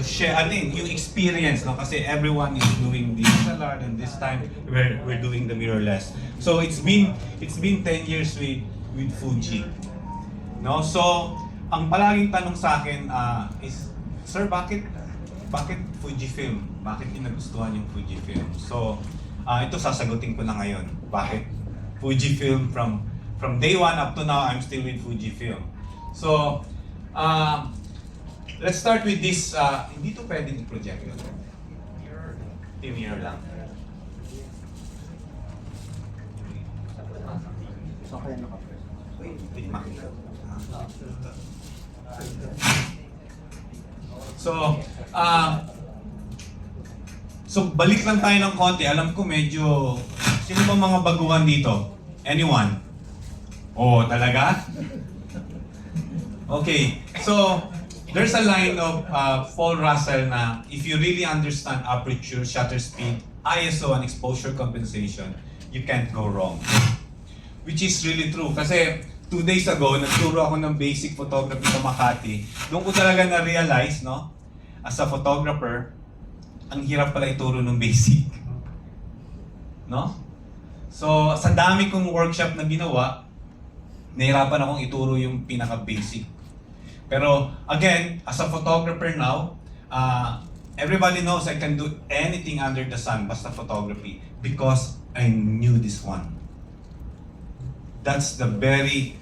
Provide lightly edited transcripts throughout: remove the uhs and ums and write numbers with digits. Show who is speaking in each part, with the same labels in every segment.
Speaker 1: to share yung experience, no? Kasi everyone is doing DSLR and this time we're doing the mirrorless. So it's been 10 years with Fuji. No? So ang palaging tanong sa akin is, sir, bakit Fujifilm? Bakit niyo nagustuhan yung Fujifilm? So ito sasagutin ko na ngayon. Bakit Fujifilm? From day one up to now, I'm still with Fujifilm. So let's start with this. Hindi to pwedeng i-project yun. Mirror lang. So balik lang tayo ng konti. Alam ko medyo, sino ba mga baguhan dito? Anyone? Oh, talaga? Okay, so there's a line of Paul Russell na if you really understand aperture, shutter speed, ISO, and exposure compensation, you can't go wrong. Which is really true. Kasi 2 days ago, nagturo ako ng basic photography sa Makati. Doon ko talaga na-realize, no? As a photographer, ang hirap pala ituro ng basic. No? So, sa dami kong workshop na ginawa, nahirapan akong ituro yung pinaka-basic. Pero, again, as a photographer now, everybody knows I can do anything under the sun, basta photography, because I knew this one. That's the very,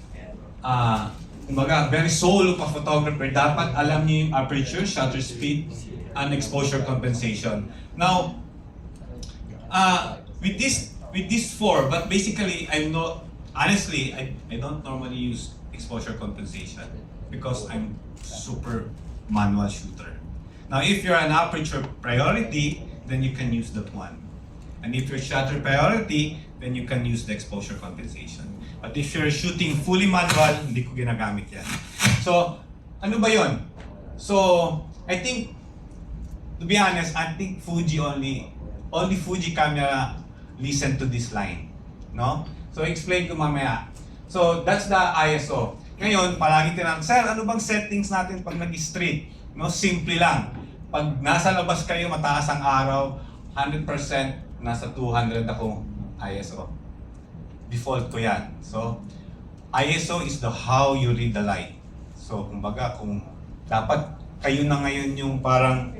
Speaker 1: very soul of a photographer. Dapat alam niyo yung aperture, shutter speed, and exposure compensation. Now, with this four, but basically, honestly, I don't normally use exposure compensation because I'm super manual shooter. Now, if you're an aperture priority, then you can use that one. And if you're shutter priority, then you can use the exposure compensation. But if you're shooting fully manual, hindi ko ginagamit yan. So, ano ba yon? So, I think, to be honest, I think only Fuji camera listen to this line. No? So, explain ko mamaya. So, that's the ISO. Ngayon, palagi tinanong, sir, ano bang settings natin pag nag-street? No, simple lang. Pag nasa labas kayo, mataas ang araw, 100% nasa 200 ako ISO. Default ko yan. So, ISO is the how you read the light. So, kumbaga, kung dapat kayo na ngayon yung parang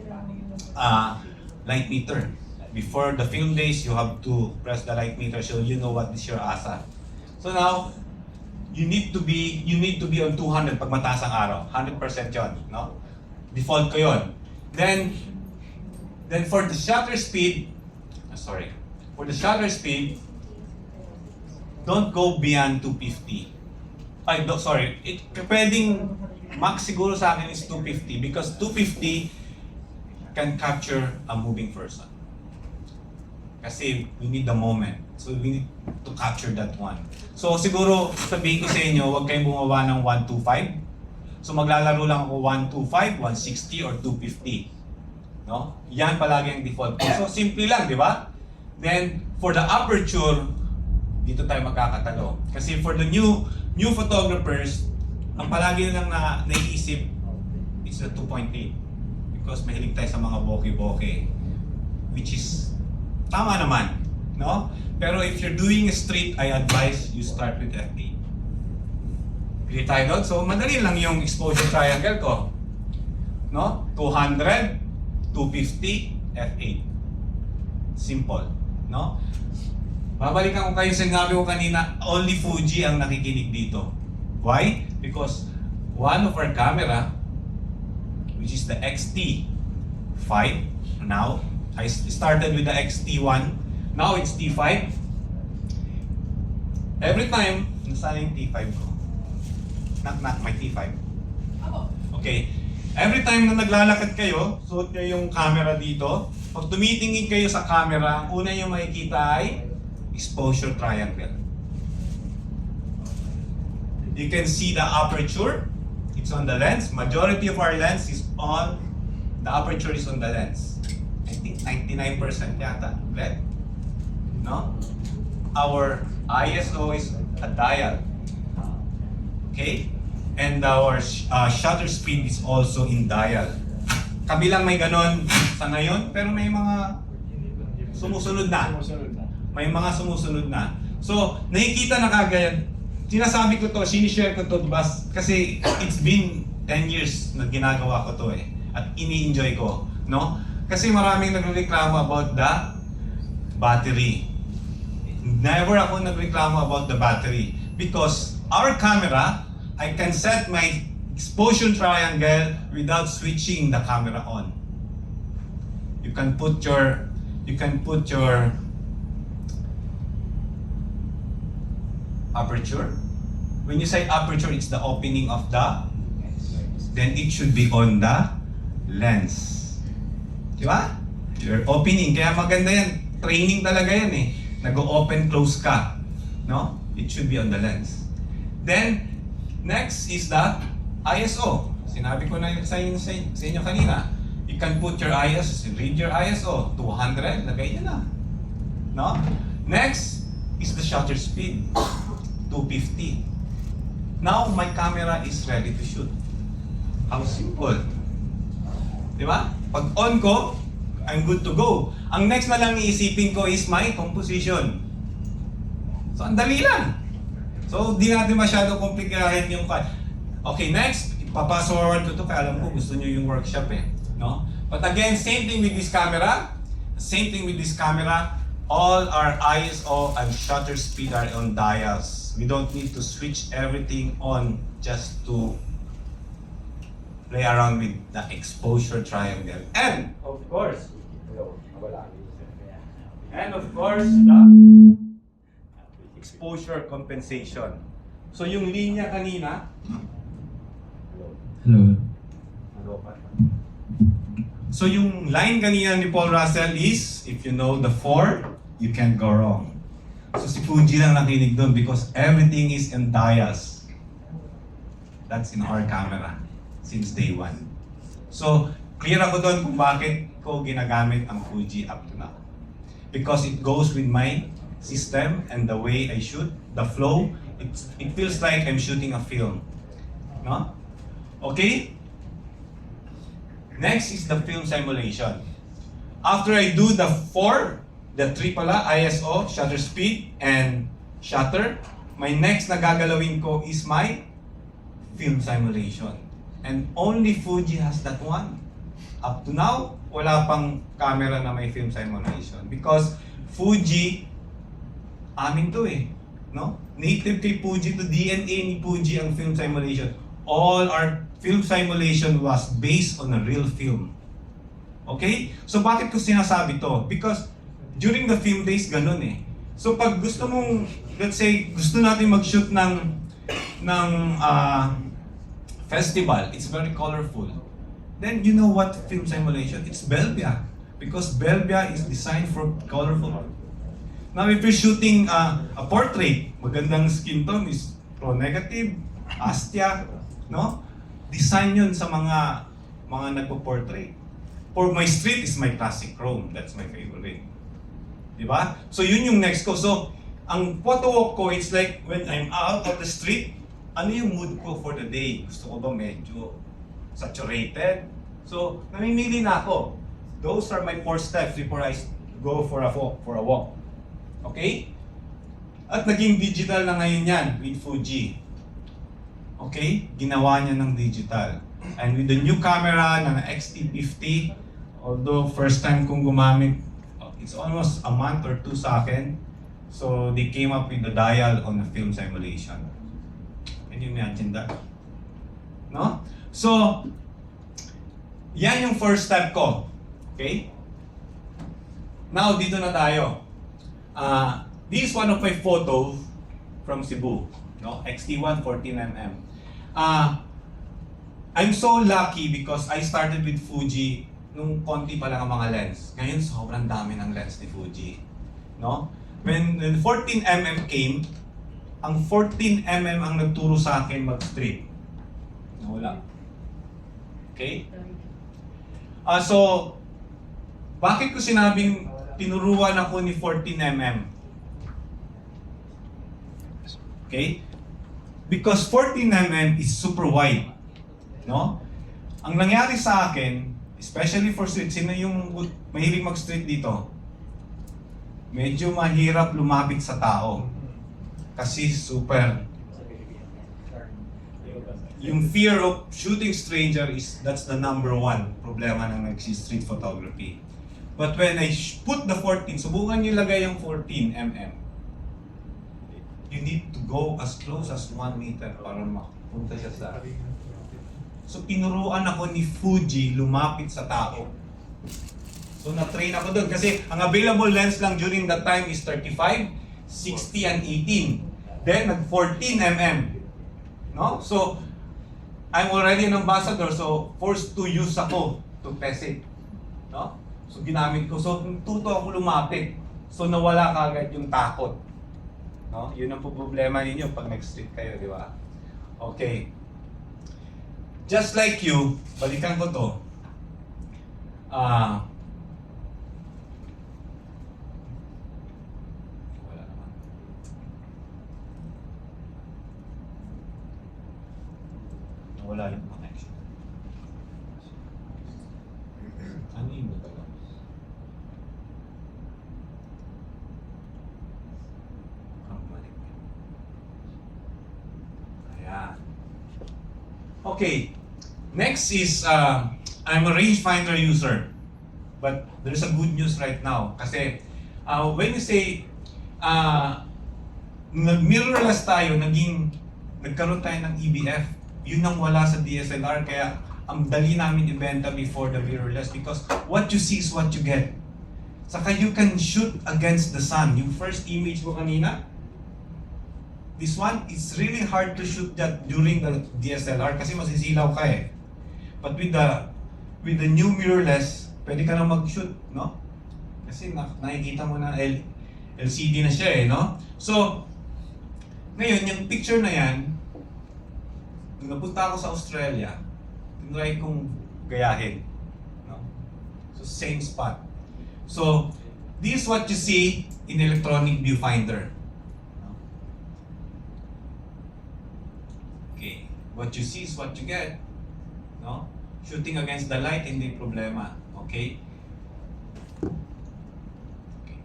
Speaker 1: light meter. Before the film days, you have to press the light meter so you know what is your ASA. So now, you need to be on 200 pag mataas ang araw. 100% yon, no? Default ko yon. Then for the shutter speed, don't go beyond 250. Pwedeng max siguro sa akin is 250 because 250 can capture a moving person. Kasi we need the moment. So we need to capture that one. So siguro sabihin ko sa inyo, huwag kayong bumaba ng 125. So maglalaro lang ako 125, 160, or 250. No? Yan palagi ang default ko. So simple lang, di ba? Then for the aperture, dito tayo magkakatalo. Kasi for the new photographers, ang palagi lang na naiisip, it's the 2.8. Because mahilig tayo sa mga bokeh-bokeh. Which is tama naman, no? Pero if you're doing a street, I advise you start with f8. Pili tayo doon. So, madali lang yung exposure triangle ko. No? 200, 250, f8. Simple. No? Babalikan ko kayo sa sinabi ko kanina, only Fuji ang nakikinig dito. Why? Because one of our camera, which is the XT5, now, I started with the XT1, now it's T5. Every time, nasaan yung T5 ko? Not my T5. Okay. Every time na naglalakad kayo, suot nyo yung camera dito. Pag tumitingin kayo sa camera, ang una yung makikita ay exposure triangle. You can see the aperture. It's on the lens. Majority of our lens is on, the aperture is on the lens. I think 99% yata red. No? Our ISO is a dial. Okay? And our shutter speed is also in dial. kami lang may ganon sa ngayon, pero may mga sumusunod na. May mga sumusunod na. So, nakikita na kagad, sinasabi ko to, sinishare ko to, kasi it's been 10 years na ginagawa ko to at ini-enjoy ko, no? Kasi maraming nagreklamo about the battery. Never ako nagreklamo about the battery because our camera, I can set my exposure triangle without switching the camera on. You can put your aperture. When you say aperture, it's the opening of the, then it should be on the lens. Di ba? Your opening, kaya maganda yan. Training talaga yan Nag-open, close ka. No? It should be on the lens. Then, next is the ISO. Sinabi ko na sa inyo kanina. You can put your ISO, read your ISO. 200, lagay nyo na. No? Next is the shutter speed. 250. Now, my camera is ready to shoot. How simple. Di ba? Pag on ko, I'm good to go. Ang next na lang iisipin ko is my composition. So, ang dali lang. So, di natin masyado komplikahin yung okay, next, ipapasforward ko to kaya alam ko gusto nyo yung workshop no? But again, same thing with this camera. Same thing with this camera. All our ISO and shutter speed are on dials. We don't need to switch everything on just to play around with the exposure triangle. And of course, the exposure compensation. So yung linya kanina, so yung line kanina ni Paul Russell is, if you know the 4, you can't go wrong. So si Fuji lang nakinig doon because everything is in dials. That's in our camera since day 1. So clear ako doon kung bakit ko ginagamit ang Fuji up to now. Because it goes with my system and the way I shoot, the flow, it feels like I'm shooting a film. No? Okay? Next is the film simulation. After I do the 4, the 3 pala, ISO, shutter speed, and shutter, my next na gagalawin ko is my film simulation. And only Fuji has that one. Up to now, wala pang camera na may film simulation. Because Fuji, amin to no? Native kay Fuji to DNA ni Fuji ang film simulation. All our film simulation was based on a real film. Okay? So bakit ko sinasabi to? Because during the film days, ganun So pag gusto mong, let's say, gusto natin mag-shoot ng festival, it's very colorful. Then you know what film simulation? It's Belvia. Because Belvia is designed for colorful. Now if you're shooting a portrait, magandang skin tone is pro negative, Astia, no? Design yun sa mga nagpo-portrait. For my street is my classic chrome. That's my favorite. Diba? So yun yung next ko. So, ang photo walk ko, it's like when I'm out of the street, ano yung mood ko for the day? Gusto ko ba medyo saturated? So, namimili na ako. Those are my 4 steps before I go for a walk. Okay? At naging digital na ngayon yan with Fuji. Okay? Ginawa niya ng digital. And with the new camera na XT50, although first time kong gumamit, it's almost a month or 2 sa akin. So they came up with the dial on the film simulation. Can you imagine that? No? So, yan yung first step ko. Okay? Now, dito na tayo. This is one of my photos from Cebu. No? XT1 14mm. I'm so lucky because I started with Fuji nung konti pa lang ang mga lens. Ngayon, sobrang dami ng lens ni Fuji. No? When 14mm came, ang 14mm ang nagturo sa akin mag-strip. Wala. Okay? So, bakit ko sinabing tinuruan ako ni 14mm? Okay? Because 14mm is super wide. No? Ang nangyari sa akin, Especially for street. Sino yung mahilig mag-street dito? Medyo mahirap lumapit sa tao. Kasi super. Yung fear of shooting stranger that's the number one problema ng nag-street photography. But when I put the 14, subukan nyo ilagay yung 14 mm. You need to go as close as 1 meter para makapunta siya sa... So pinuruan ako ni Fuji lumapit sa tao. So na-train ako doon kasi ang available lens lang during that time is 35, 60, and 18. Then nag-14 mm. No? So I'm already an ambassador, so forced to use ako to test it. No? So ginamit ko. So tuto ako lumapit. So nawala kagad yung takot. No? Yun ang problema ninyo pag nag-street kayo, di ba? Okay. Just like you, balikan ko to. Wala naman. Wala yung connection. Ano yung talaga? Ayan. Okay. Next is, I'm a rangefinder user. But there's a good news right now. Kasi, when you say, nag-mirrorless tayo, nagkaroon tayo ng EBF. Yun ang wala sa DSLR. Kaya, ang dali namin ibenta before the mirrorless. Because what you see is what you get. Saka you can shoot against the sun. Yung first image ko kanina, this one, it's really hard to shoot that during the DSLR kasi masisilaw ka eh. But with the new mirrorless, pwede ka na mag-shoot, no? Kasi nakikita mo na LCD na siya eh, no? So, ngayon, yung picture na yan, nung napunta ako sa Australia, tinry kong gayahin, no? So, same spot. So, this is what you see in electronic viewfinder. Okay, what you see is what you get. No? Shooting against the light, hindi problema. Okay? Okay.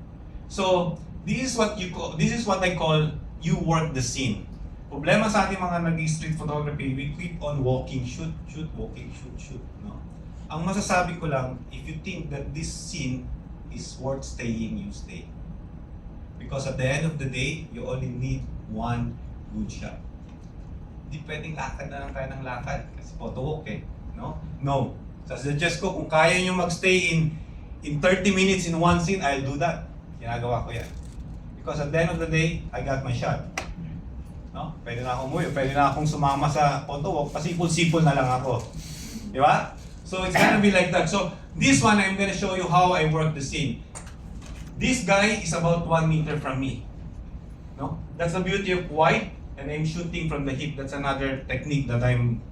Speaker 1: So, this is what I call you work the scene. Problema sa ating mga nag-street photography, we keep on walking, shoot, walking, shoot, no? Ang masasabi ko lang, if you think that this scene is worth staying, you stay. Because at the end of the day, you only need one good shot. Hindi pwedeng lakad na lang tayo ng lakad kasi photo walk eh, no? No. So suggest ko kung kaya nyo magstay in 30 minutes in one scene, I'll do that. Ginagawa ko yan. Because at the end of the day, I got my shot. No? Pwede na akong umuwi, pwede na akong sumama sa photo walk, pasipol-sipol na lang ako. Di ba? So it's gonna be like that. So this one, I'm gonna show you how I work the scene. This guy is about 1 meter from me. No? That's the beauty of white. And I'm shooting from the hip. That's another technique that I'm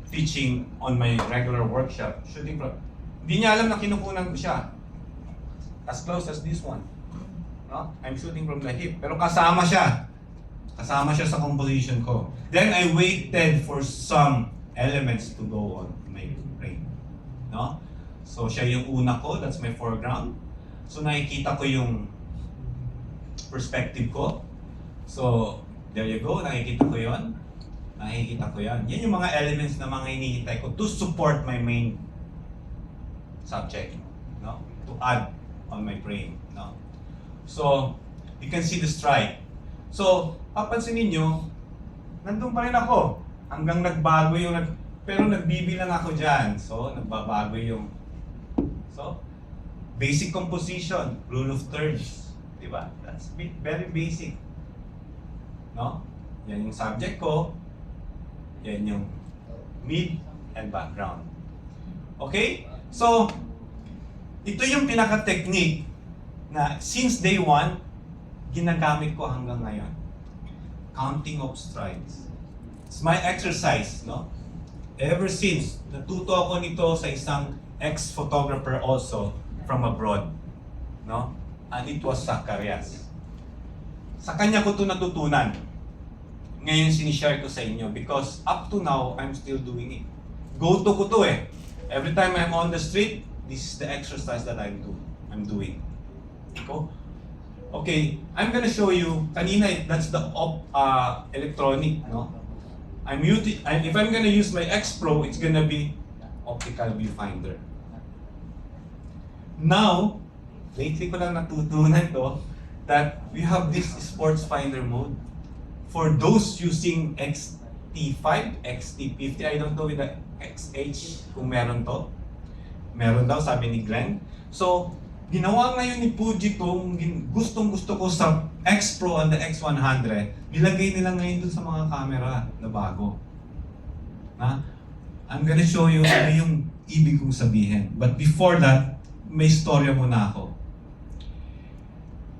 Speaker 1: teaching on my regular workshop. Shooting from... Hindi niya alam na kinukunan ko siya. As close as this one. No? I'm shooting from the hip. Pero kasama siya. Kasama siya sa composition ko. Then I waited for some elements to go on my frame. No? So siya yung una ko. That's my foreground. So nakikita ko yung perspective ko. So there you go, nakikita ko yon. Nakikita ko yan. Yan yung mga elements na mga hinihintay ko to support my main subject, no? To add on my frame, no? So, you can see the strike. So, papansin niyo, nandun pa rin ako. Hanggang nagbago yung pero nagbibilang ako dyan. So, nagbabago yung basic composition, rule of thirds, di ba? That's very basic. No? Yan yung subject ko, yan yung mid and background. Okay? So, ito yung pinaka-technique na since day one, ginagamit ko hanggang ngayon. Counting of strides. It's my exercise, no? Ever since, natuto ako nito sa isang ex-photographer also from abroad, no? And it was Zacarias. Sa kanya ko ito natutunan. Ngayon sinishare ko sa inyo because up to now, I'm still doing it. Go-to ko to eh. Every time I'm on the street, this is the exercise that I'm doing. Okay, I'm gonna show you, kanina, that's the electronic, no? If I'm gonna use my X Pro, it's gonna be optical viewfinder. Now, lately ko lang natutunan to, that we have this sports finder mode. For those using XT5, XT50, I don't know with the XH kung meron to. Meron daw, sabi ni Glenn. So, ginawa ngayon ni Fuji kung gustong-gusto ko sa X Pro and the X100, nilagay nila ngayon dun sa mga camera na bago. I'm gonna show you ano yung ibig kong sabihin. But before that, may storya muna ako.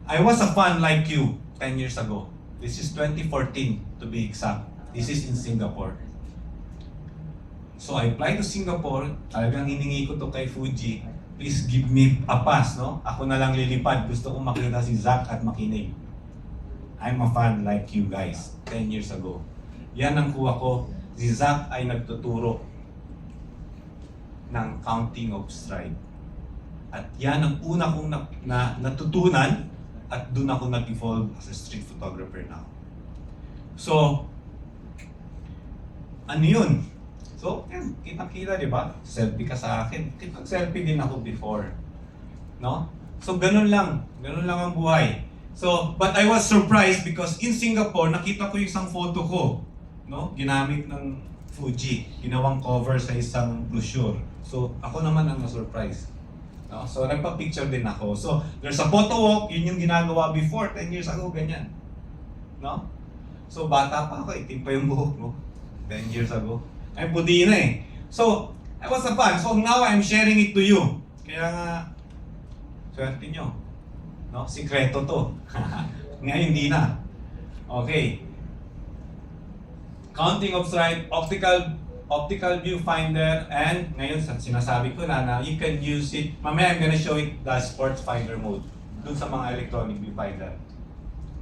Speaker 1: I was a fan like you 10 years ago. This is 2014 to be exact. This is in Singapore. So I applied to Singapore, talagang hiningi ko to kay Fuji. Please give me a pass, no? Ako na lang lilipad. Gusto kong makita si Zach at makinig. I'm a fan like you guys 10 years ago. Yan ang kuha ko. Si Zach ay nagtuturo ng counting of stride. At yan ang una kong natutunan at doon ako nag-evolve as a street photographer now. So, ano yun? So, kita-kita, di ba? Selfie ka sa akin. Selfie din ako before. No? So, ganun lang. Ganun lang ang buhay. So, but I was surprised because in Singapore, nakita ko yung isang photo ko. No? Ginamit ng Fuji. Ginawang cover sa isang brochure. So, ako naman ang na-surprise. No? So, nagpa-picture din ako. So, there's a photo walk. Yun yung ginagawa before, 10 years ago, ganyan. No? So, bata pa ako. Itim pa yung buhok mo. 10 years ago. Ay, puti na eh. So, I was a fan. So, now I'm sharing it to you. Kaya nga, swerte nyo. No? Sikreto to. Ngayon, hindi na. Okay. Counting of stride, optical viewfinder, and ngayon sinasabi ko na you can use it. Mamaya I'm gonna show it the sports finder mode dun sa mga electronic viewfinder.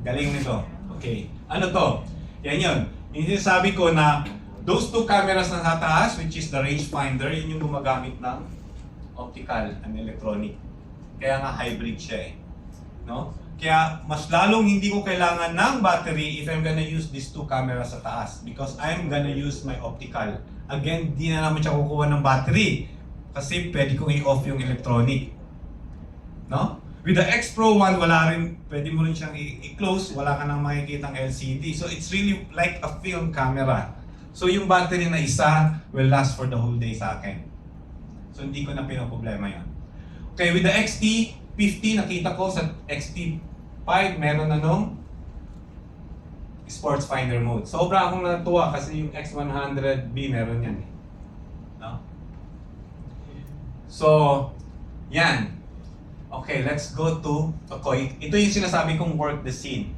Speaker 1: Galing nito. Okay. Ano to? Yan yun. Yung sinasabi ko na those two cameras na sa taas, which is the rangefinder, yun yung gumagamit ng optical and electronic. Kaya nga hybrid siya eh. No? Kaya mas lalong hindi ko kailangan ng battery if I'm gonna use these two cameras sa taas because I'm gonna use my optical. Again, di na naman siya kukuha ng battery kasi pwede kong i-off yung electronic. No? With the X Pro 1, wala rin, pwede mo rin siyang i-close, wala ka nang makikitang LCD. So it's really like a film camera. So yung battery na isa will last for the whole day sa akin. So hindi ko na pinoproblema yun. Okay, with the XT50, nakita ko sa XT5, meron na nung sports finder mode. Sobra akong natuwa kasi yung X100B meron yan. No? So, yan. Okay, let's go to, okay, ito yung sinasabi kong work the scene.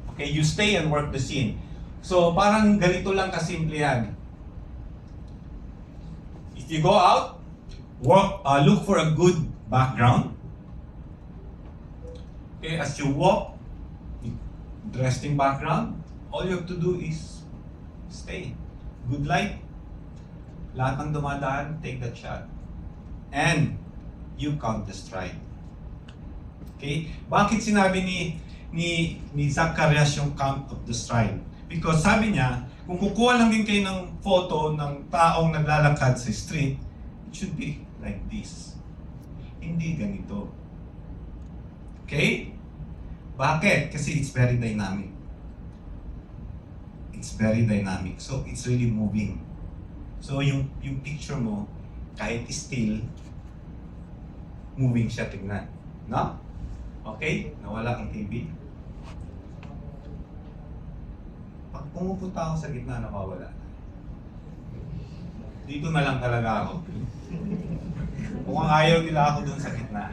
Speaker 1: Okay, you stay and work the scene. So, parang ganito lang kasimple yan. If you go out, look for a good background. Okay, as you walk, interesting background, all you have to do is stay. Good light. Lahat ng dumadaan, take that shot. And you count the stride. Okay? Bakit sinabi ni Zacharias yung count of the stride? Because sabi niya, kung kukuha lang din kayo ng photo ng taong naglalakad sa street, it should be like this. Hindi ganito. Okay? Bakit? Kasi it's very dynamic. It's very dynamic. So, it's really moving. So, yung picture mo, kahit still, moving siya, tignan. No? Okay? Nawala ang TV. Pag pumupunta ako sa gitna, nakawala. Dito na lang talaga ako. Mukhang ayaw nila ako dun sa gitna.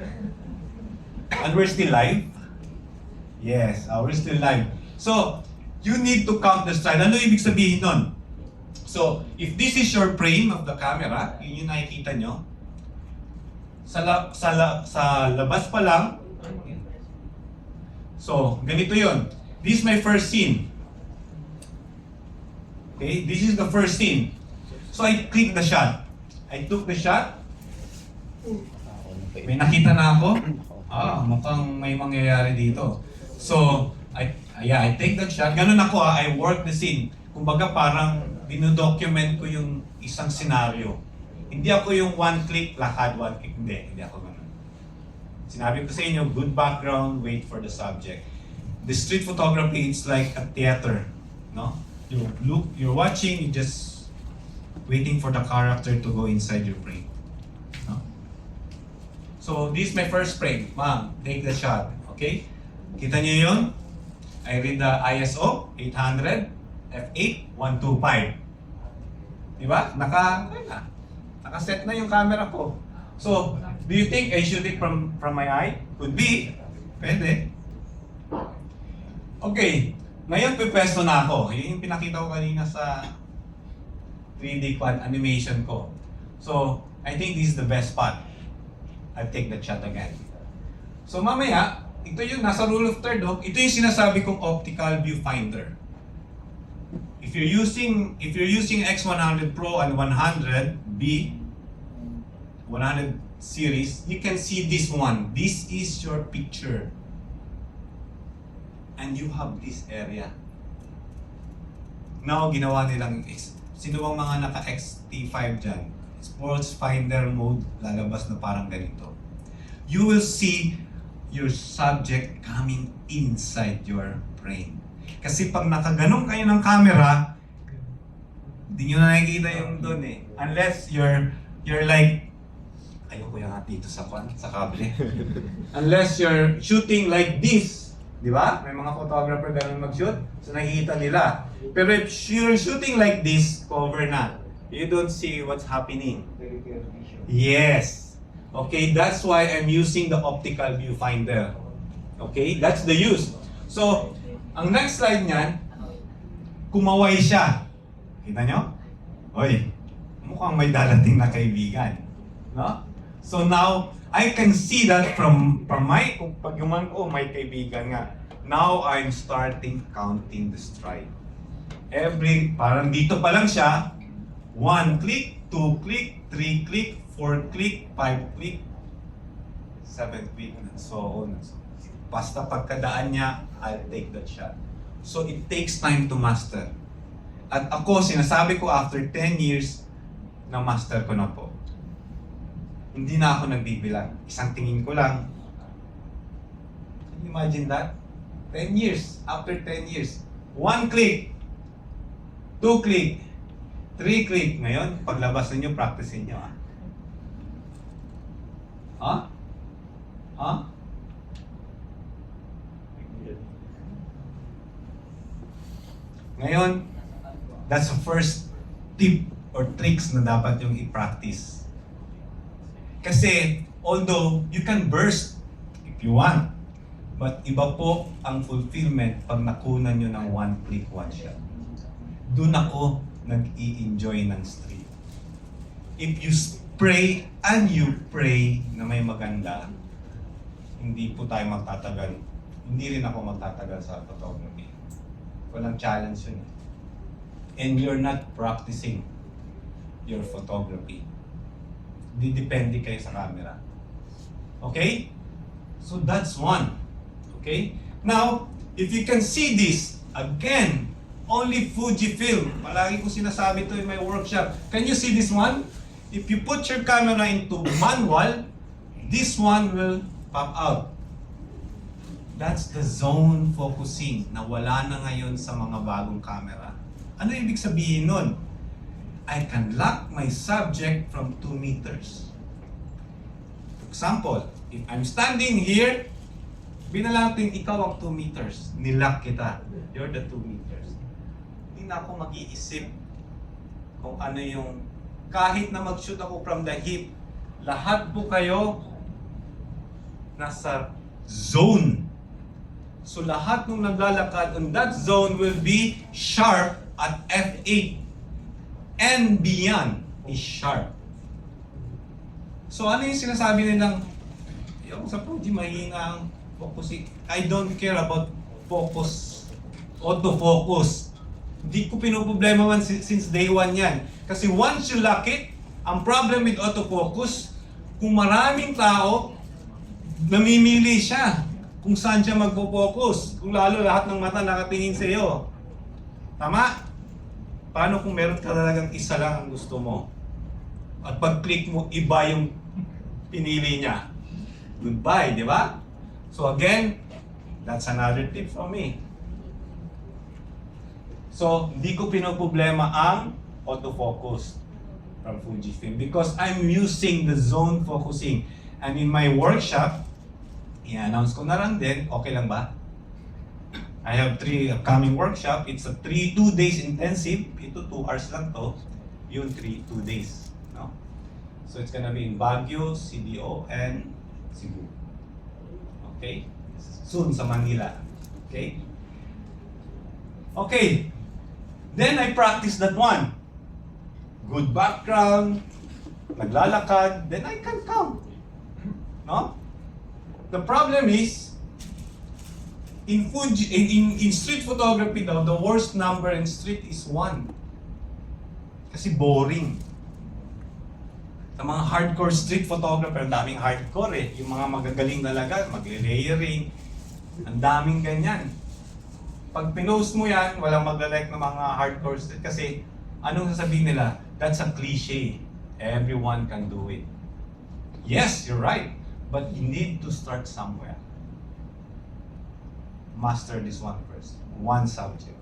Speaker 1: And we're still live? Yes, we're still live. So, you need to count the stride. Ano ibig sabihin nun? So, if this is your frame of the camera, yun yung nakikita nyo, sa labas pa lang, so, ganito yun. This is my first scene. Okay, this is the first scene. So, I click the shot. I took the shot. May nakita na ako. Mukhang may mangyayari dito. So, I take that shot. Ganun ako I work the scene. Kumbaga parang dinodocument ko yung isang scenario. Hindi ako yung one click, lakad, one click. Hindi ako ganun. Sinabi ko sa inyo, good background, wait for the subject. The street photography, it's like a theater. No? You're watching, you just waiting for the character to go inside your frame. No? So, this is my first frame. Ma'am, take the shot. Okay? Kita niyo yun? I read the ISO, 800, f8, 125. Diba? Naka-set na yung camera ko. So, do you think I shoot it from my eye? Could be. Pwede. Okay. Ngayon, pipwesto na ako. Yun yung pinakita ko kanina sa 3D quad animation ko. So, I think this is the best spot. I'll take the shot again. So, mamaya, ito yung nasa rule of third. Ito yung sinasabi kong optical viewfinder. If you're using X100 Pro and 100B, 100 series, you can see this one. This is your picture. And you have this area. Now, ginawa nilang, sino bang mga naka-XT5 dyan? Sports Finder mode, lalabas na parang ganito. You will see your subject coming inside your frame. Kasi pag nakaganong kayo ng camera, hindi nyo na nakikita yung doon Unless you're like, ayoko yung dito sa kable. Unless you're shooting like this, di ba? May mga photographer ganun mag-shoot, so nakikita nila. Pero if you're shooting like this, cover na. You don't see what's happening. Yes. Okay, that's why I'm using the optical viewfinder. Okay, that's the use. So, ang next slide niyan, kumaway siya. Kita nyo? Oy, mukhang may darating na kaibigan. No? So now, I can see that from my, pag yuman ko, may kaibigan nga. Now, I'm starting counting the stride. Parang dito pa lang siya, 1 click, 2 click, 3 click, 4 click, 5 click, 7 click, and so on. Basta pagkadaan niya, I'll take that shot. So it takes time to master. At ako, sinasabi ko after 10 years, na master ko na po. Hindi na ako nagbibilang. Isang tingin ko lang. Can you imagine that? 10 years. After 10 years. 1 click. 2 click. 3 click. Ngayon, paglabas ninyo, practicein nyo. Ngayon, that's the first tip or tricks na dapat yung i-practice. Kasi, although you can burst if you want, but iba po ang fulfillment pag nakunan nyo ng 1 click, 1 shot. Doon ako nag-i-enjoy ng street. If you spray and you pray na may maganda, hindi po tayo magtatagal. Hindi rin ako magtatagal sa photography. Walang challenge yun. And you're not practicing your photography. Didepende kayo sa camera. Okay? So that's one. Okay? Now, if you can see this, again, only Fujifilm. Palagi ko sinasabi ito in my workshop. Can you see this one? If you put your camera into manual, this one will pop out. That's the zone focusing na wala na ngayon sa mga bagong camera. Ano ibig sabihin nun? I can lock my subject from 2 meters. For example, if I'm standing here, binalating ikaw ang 2 meters. Nilock kita. You're the 2 meters. Hindi na ako mag-iisip kung ano yung, kahit na mag-shoot ako from the hip, lahat po kayo nasa zone. So lahat ng naglalakad on that zone will be sharp at f8 and beyond is sharp. So ano yung sinasabi nilang, yung sa Fuji, mahina ang focusing. I don't care about focus, autofocus. Hindi ko pinoproblema man since day one yan. Kasi once you lock it, Ang problem with autofocus, kung maraming tao, namimili siya kung saan siya magpo-focus. Kung lalo lahat ng mata nakatingin sa iyo. Tama? Paano kung meron ka talagang isa lang ang gusto mo? At pag-click mo, iba yung pinili niya. Goodbye, di ba? So again, that's another tip from me. So, hindi ko pinoproblema ang autofocus from Fujifilm because I'm using the zone focusing. And in my workshop, i-announce ko na lang din, okay lang ba? I have 3 upcoming workshop. It's a 2 days intensive. Ito 2 hours lang to. Yun 2 days. No? So it's gonna be in Baguio, CDO, and Cebu. Okay? Soon sa Manila. Okay? Okay. Then I practice that one. Good background, naglalakad, then I can count. No? The problem is, in street photography daw, the worst number in street is 1. Kasi boring. Sa mga hardcore street photographer, ang daming hardcore eh. Yung mga magagaling talaga, magle-layering, ang daming ganyan. Pag pinost mo yan, walang magla-like ng mga hardcore street kasi anong sasabihin nila? That's a cliche. Everyone can do it. Yes, you're right. But you need to start somewhere. Master this one first. One subject.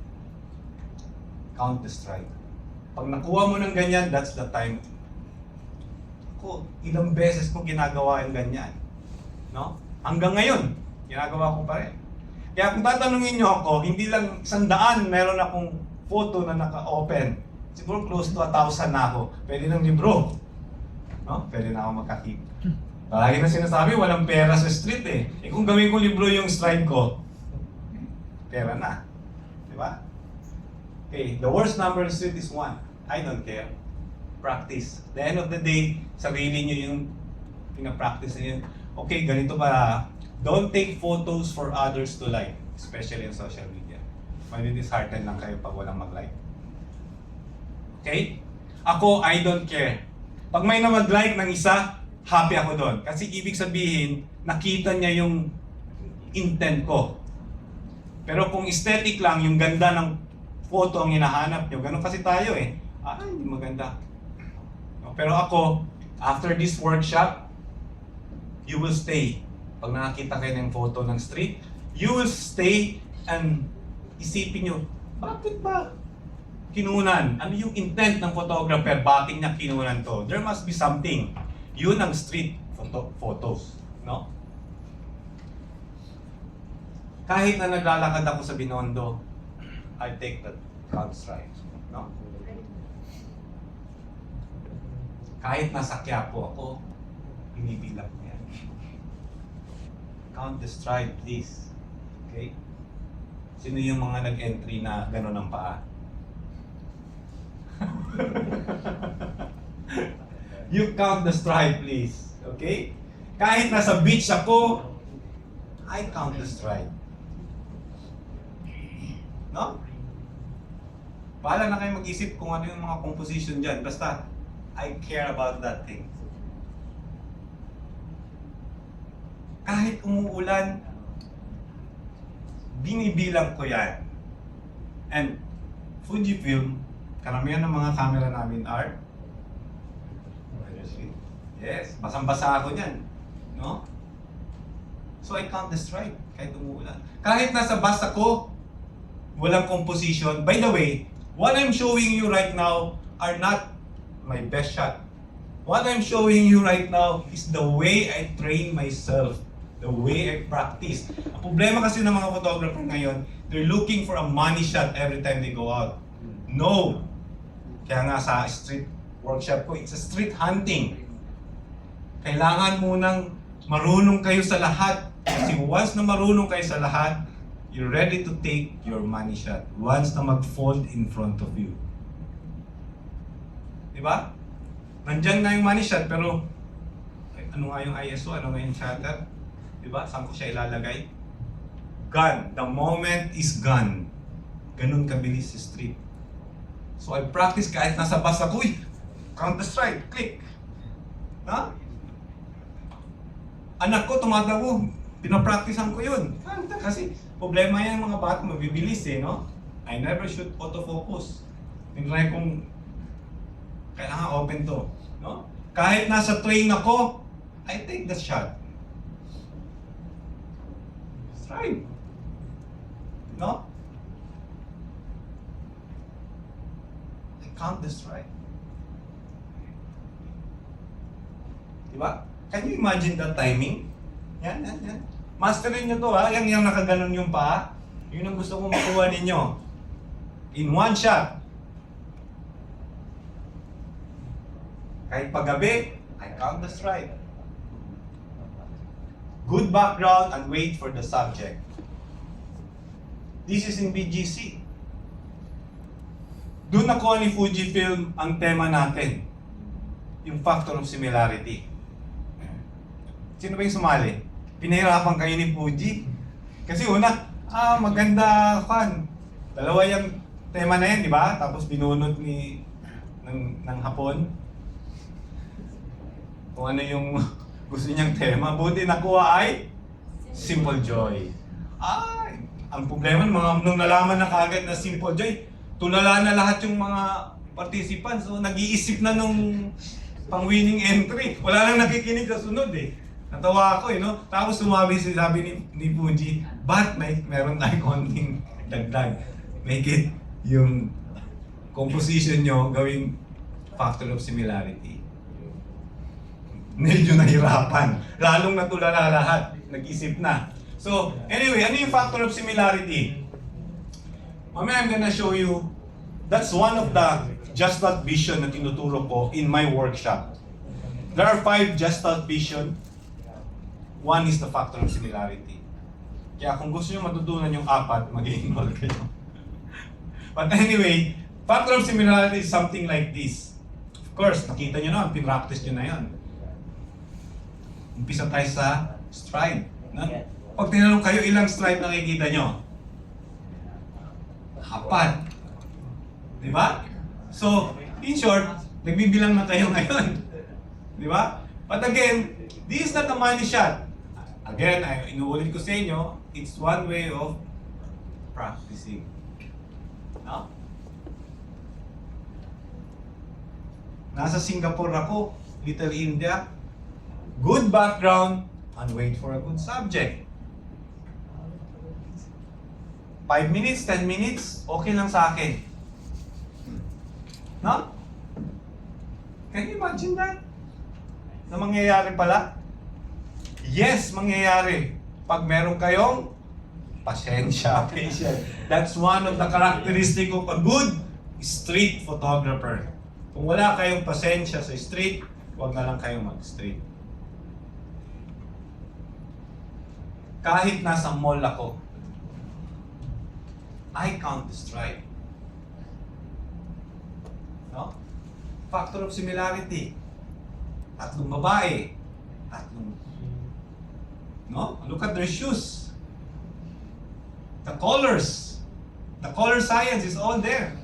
Speaker 1: Count the strike. Pag nakuha mo ng ganyan, that's the time. Ako, ilang beses ko ginagawa yung ganyan. No? Hanggang ngayon, ginagawa ko pa rin. Kaya kung tatanungin nyo ako, hindi lang 100 meron akong photo na naka-open. Siguro close to 1,000 na ako. Pwede ng libro. No? Pwede na ako magkakip. Palagi na sinasabi, walang pera sa street eh. Eh kung gawin ko libro yung slide ko, pera na. Di ba? Okay, the worst number in street is 1. I don't care. Practice. At the end of the day, sarili nyo yung pinapractice nyo. Okay, ganito pa. Don't take photos for others to like, especially on social media. May dishearten lang kayo pag walang mag-like. Okay? Ako, I don't care. Pag may na mag-like ng isa, happy ako doon. Kasi ibig sabihin, nakita niya yung intent ko. Pero kung aesthetic lang, yung ganda ng photo ang hinahanap nyo, ganun kasi tayo eh. Ah, hindi maganda. Pero ako, after this workshop, you will stay. Pag nakakita kayo ng photo ng street, you will stay and isipin nyo, bakit ba kinunan? Ano yung intent ng photographer? Bakit niya kinunan to? There must be something. Yun ang street photos. No? Kahit na naglalakad ako sa Binondo, I take that crowd strike. No? Kahit nasa Quiapo ako, binibilang ko yan. Count the stride, please. Okay? Sino yung mga nag-entry na gano'n ang paa? You count the stride, please. Okay? Kahit nasa beach ako, I count the stride. No? Bahala na kayo mag-isip kung ano yung mga composition dyan. Basta, I care about that thing. Kahit umuulan, binibilang ko yan. And Fujifilm, karamihan ng mga camera namin are yes, basang-basa ako niyan. No? So I count the stride kahit umuulan. Kahit nasa bus ako, walang composition. By the way, what I'm showing you right now are not my best shot. What I'm showing you right now is the way I train myself. The way I practice. Ang problema kasi ng mga photographer ngayon, they're looking for a money shot every time they go out. No! Kaya nga sa street workshop ko, it's a street hunting. Kailangan munang marunong kayo sa lahat. Kasi once na marunong kayo sa lahat, you're ready to take your money shot. Once na mag-fold in front of you. Diba? Nandyan na yung money shot, pero ano nga yung ISO, ano nga yung shutter? Diba? Saan ko siya ilalagay? Gone. The moment is gone. Ganun kabilis sa street. So I practice kahit nasa bus ako, count the stride, click. Ha? Anak ko tumatabo, pinapraktisan ko yun. Kasi problema yan mga bata, mabibilis eh, no? I never shoot autofocus. Tinry kong kailangan open to, no? Kahit nasa train ako, I take the shot. Stride. No? I count the stride. Diba? Can you imagine that timing? Yan. Masterin nyo to ha. Yan yung nakaganon yung paa. Yun ang gusto kong makuha ninyo. In one shot. Kahit paggabi, I count the stride. Good background and wait for the subject. This is in BGC. Doon nakuha ni Fujifilm ang tema natin. Yung factor of similarity. Sino ba yung sumali? Pinahirapan kayo ni Fuji. Kasi una, maganda fan. Dalawa yung tema na yan, di ba? Tapos binunot ng Hapon. Kung ano yung gusto niyang tema. Buti nakuha ay Simple Joy. Ang problema, nung nalaman na kagad na Simple Joy, tulala na lahat yung mga participants. So, nag-iisip na nung pang-winning entry. Wala nang nakikinig sa sunod eh. Natawa ako eh, no? Tapos sabi ni Fuji, but meron tayong konting dagdag. Make it yung composition nyo gawing factor of similarity. Medyo nahirapan. Lalong natulala lahat. Nag-isip na. So, anyway, ano yung factor of similarity? Mamaya I'm gonna show you, that's one of the Gestalt vision na tinuturo ko in my workshop. There are 5 Gestalt vision. One is the factor of similarity. Kaya kung gusto nyo matutunan yung 4, mag-i-involve kayo. But anyway, factor of similarity is something like this. Of course, nakita nyo na, pinractice nyo na yun. Umpisa tayo sa stride. No? Pag tinanong kayo, ilang stride nakikita nyo? 4. Diba? So, in short, nagbibilang na kayo ngayon. Diba? But again, this is not a money shot. Again, inuulit ko sa inyo, it's one way of practicing. No? Nasa Singapore ako, Little India. Good background and wait for a good subject. 5 minutes, 10 minutes, okay lang sa akin. No? Can you imagine that? Na mangyayari pala? Yes, mangyayari. Pag meron kayong pasensya, patient. That's one of the characteristic of a good street photographer. Kung wala kayong pasensya sa street, huwag na lang kayong mag-street. Kahit nasa mall ako, I count the stride. No? Factor of similarity. Tatlong babae. No? Look at their shoes. The colors. The color science is all there.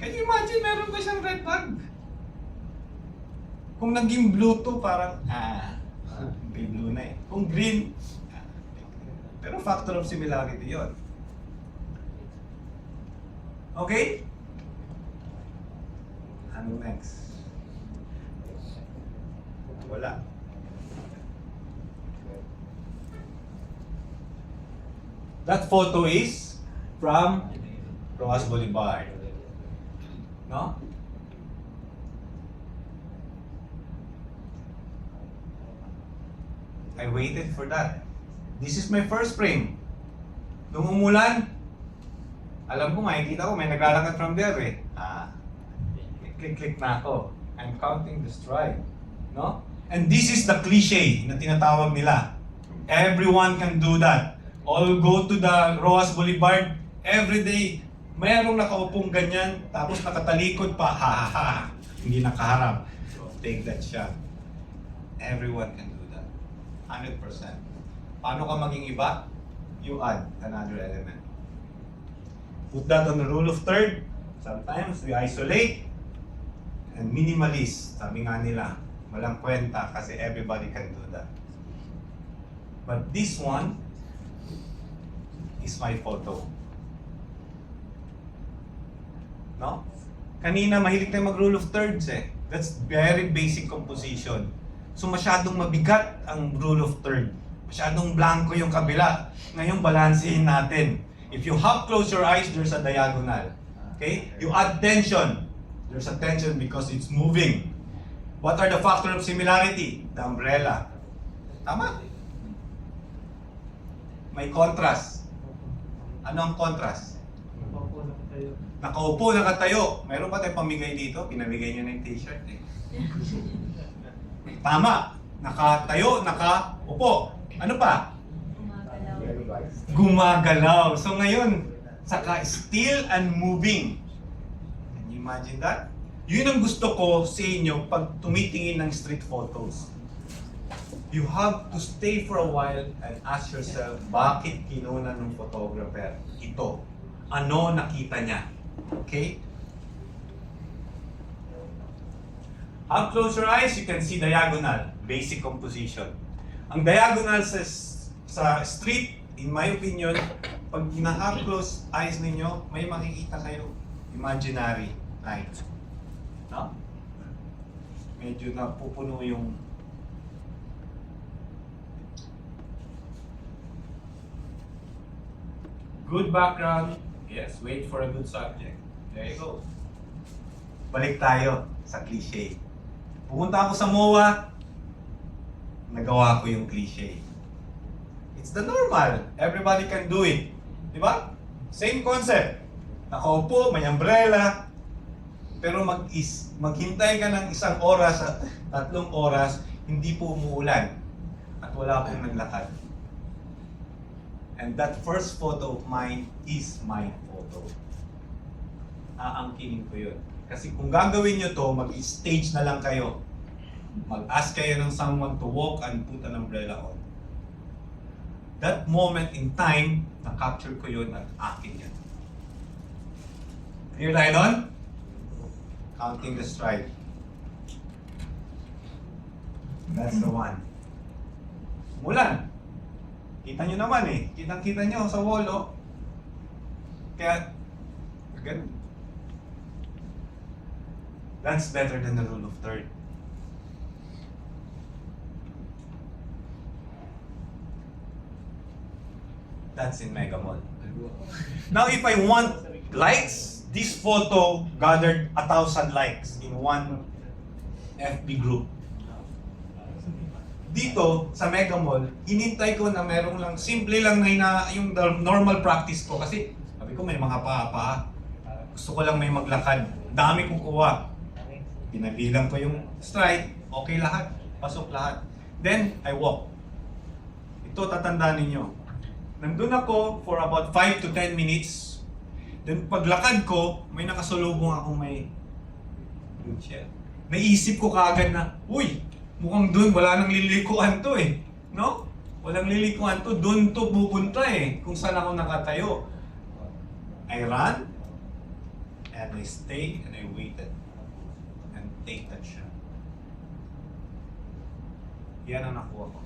Speaker 1: Can you imagine meron ba siyang red bag? Kung naging blue to, parang, may blue na eh. Kung green, pero factor of similarity yon. Okay? Ano next? Wala. That photo is from Rommel Bundalian. No? I waited for that. This is my first frame. Nung umulan, alam ko, makikita ko, may naglalakad from there eh. Click na ako. I'm counting the stride. No? And this is the cliche na tinatawag nila. Everyone can do that. All go to the Rommel Bundalian every day. Mayroong nakaupong ganyan, tapos nakatalikod pa, ha. Hindi nakaharap. So, take that shot. Everyone can do that. 100%. Paano ka maging iba? You add another element. Put that on the rule of third. Sometimes we isolate. and minimalist. Sabi nga nila, walang kwenta kasi everybody can do that. But this one is my photo. No? Kanina, mahilig tayo mag-rule of thirds eh. That's very basic composition. So masyadong mabigat ang rule of third. Masyadong blanco yung kabila. Ngayon, balansehin natin. If you have close your eyes, there's a diagonal. Okay? You add tension. There's a tension because it's moving. What are the factors of similarity? The umbrella. Tama? May contrast. Ano ang contrast? Nakaupo, nakatayo. Mayroon pa tayong pamigay dito. Pinamigay niyo na yung t-shirt eh. Tama. Nakatayo, nakaupo. Ano pa? Gumagalaw. So ngayon, saka still and moving. Can you imagine that? Yun ang gusto ko sa inyo pag tumitingin ng street photos. You have to stay for a while and ask yourself, bakit kinuna ng photographer ito? Ano nakita niya? Okay? Up close your eyes, you can see diagonal, basic composition. Ang diagonal sa street, in my opinion, pag na-up close eyes ninyo, may makikita kayo imaginary line. No? Medyo napupuno yung good background. Yes, wait for a good subject. There you go. Balik tayo sa cliche. Pumunta ako sa MOA, nagawa ko yung cliche. It's the normal. Everybody can do it. Di ba? Same concept. Nakaupo, may umbrella, pero maghintay ka ng 1 oras at 3 oras, hindi po umuulan at wala pong naglakad. And that first photo of mine is my photo. Aangkinin ko yun. Kasi kung gagawin nyo to, mag-stage na lang kayo. Mag-ask kayo ng someone to walk and put an umbrella on. That moment in time, na-capture ko yun at akin yan. Clear tayo doon? Counting the stride. That's the one. Mulan. Kita nyo naman eh. Kitang-kita nyo sa wall, oh. Kaya, ganun. That's better than the rule of third. That's in Mega Mall. Now, if I want likes, this photo gathered 1,000 likes in one FB group. Dito, sa Mega Mall, hinintay ko na merong lang, simple lang na yung normal practice ko. Kasi, sabi ko may mga paa. Gusto ko lang may maglakad. Dami kong kuha. Pinabilang ko yung stride. Okay lahat. Pasok lahat. Then, I walk. Ito, tatandaan ninyo. Nandun ako for about 5 to 10 minutes. Then, paglakad ko, may nakasulubong akong may wheelchair. Naisip ko kaagad na, uy! Mukhang dun, wala nang lilikuan to eh. No? Walang lilikuan to. Dun to pupunta eh. Kung saan ako nakatayo. I ran, and I stayed, and I waited. And take that shot. Yan ang nakuha ko.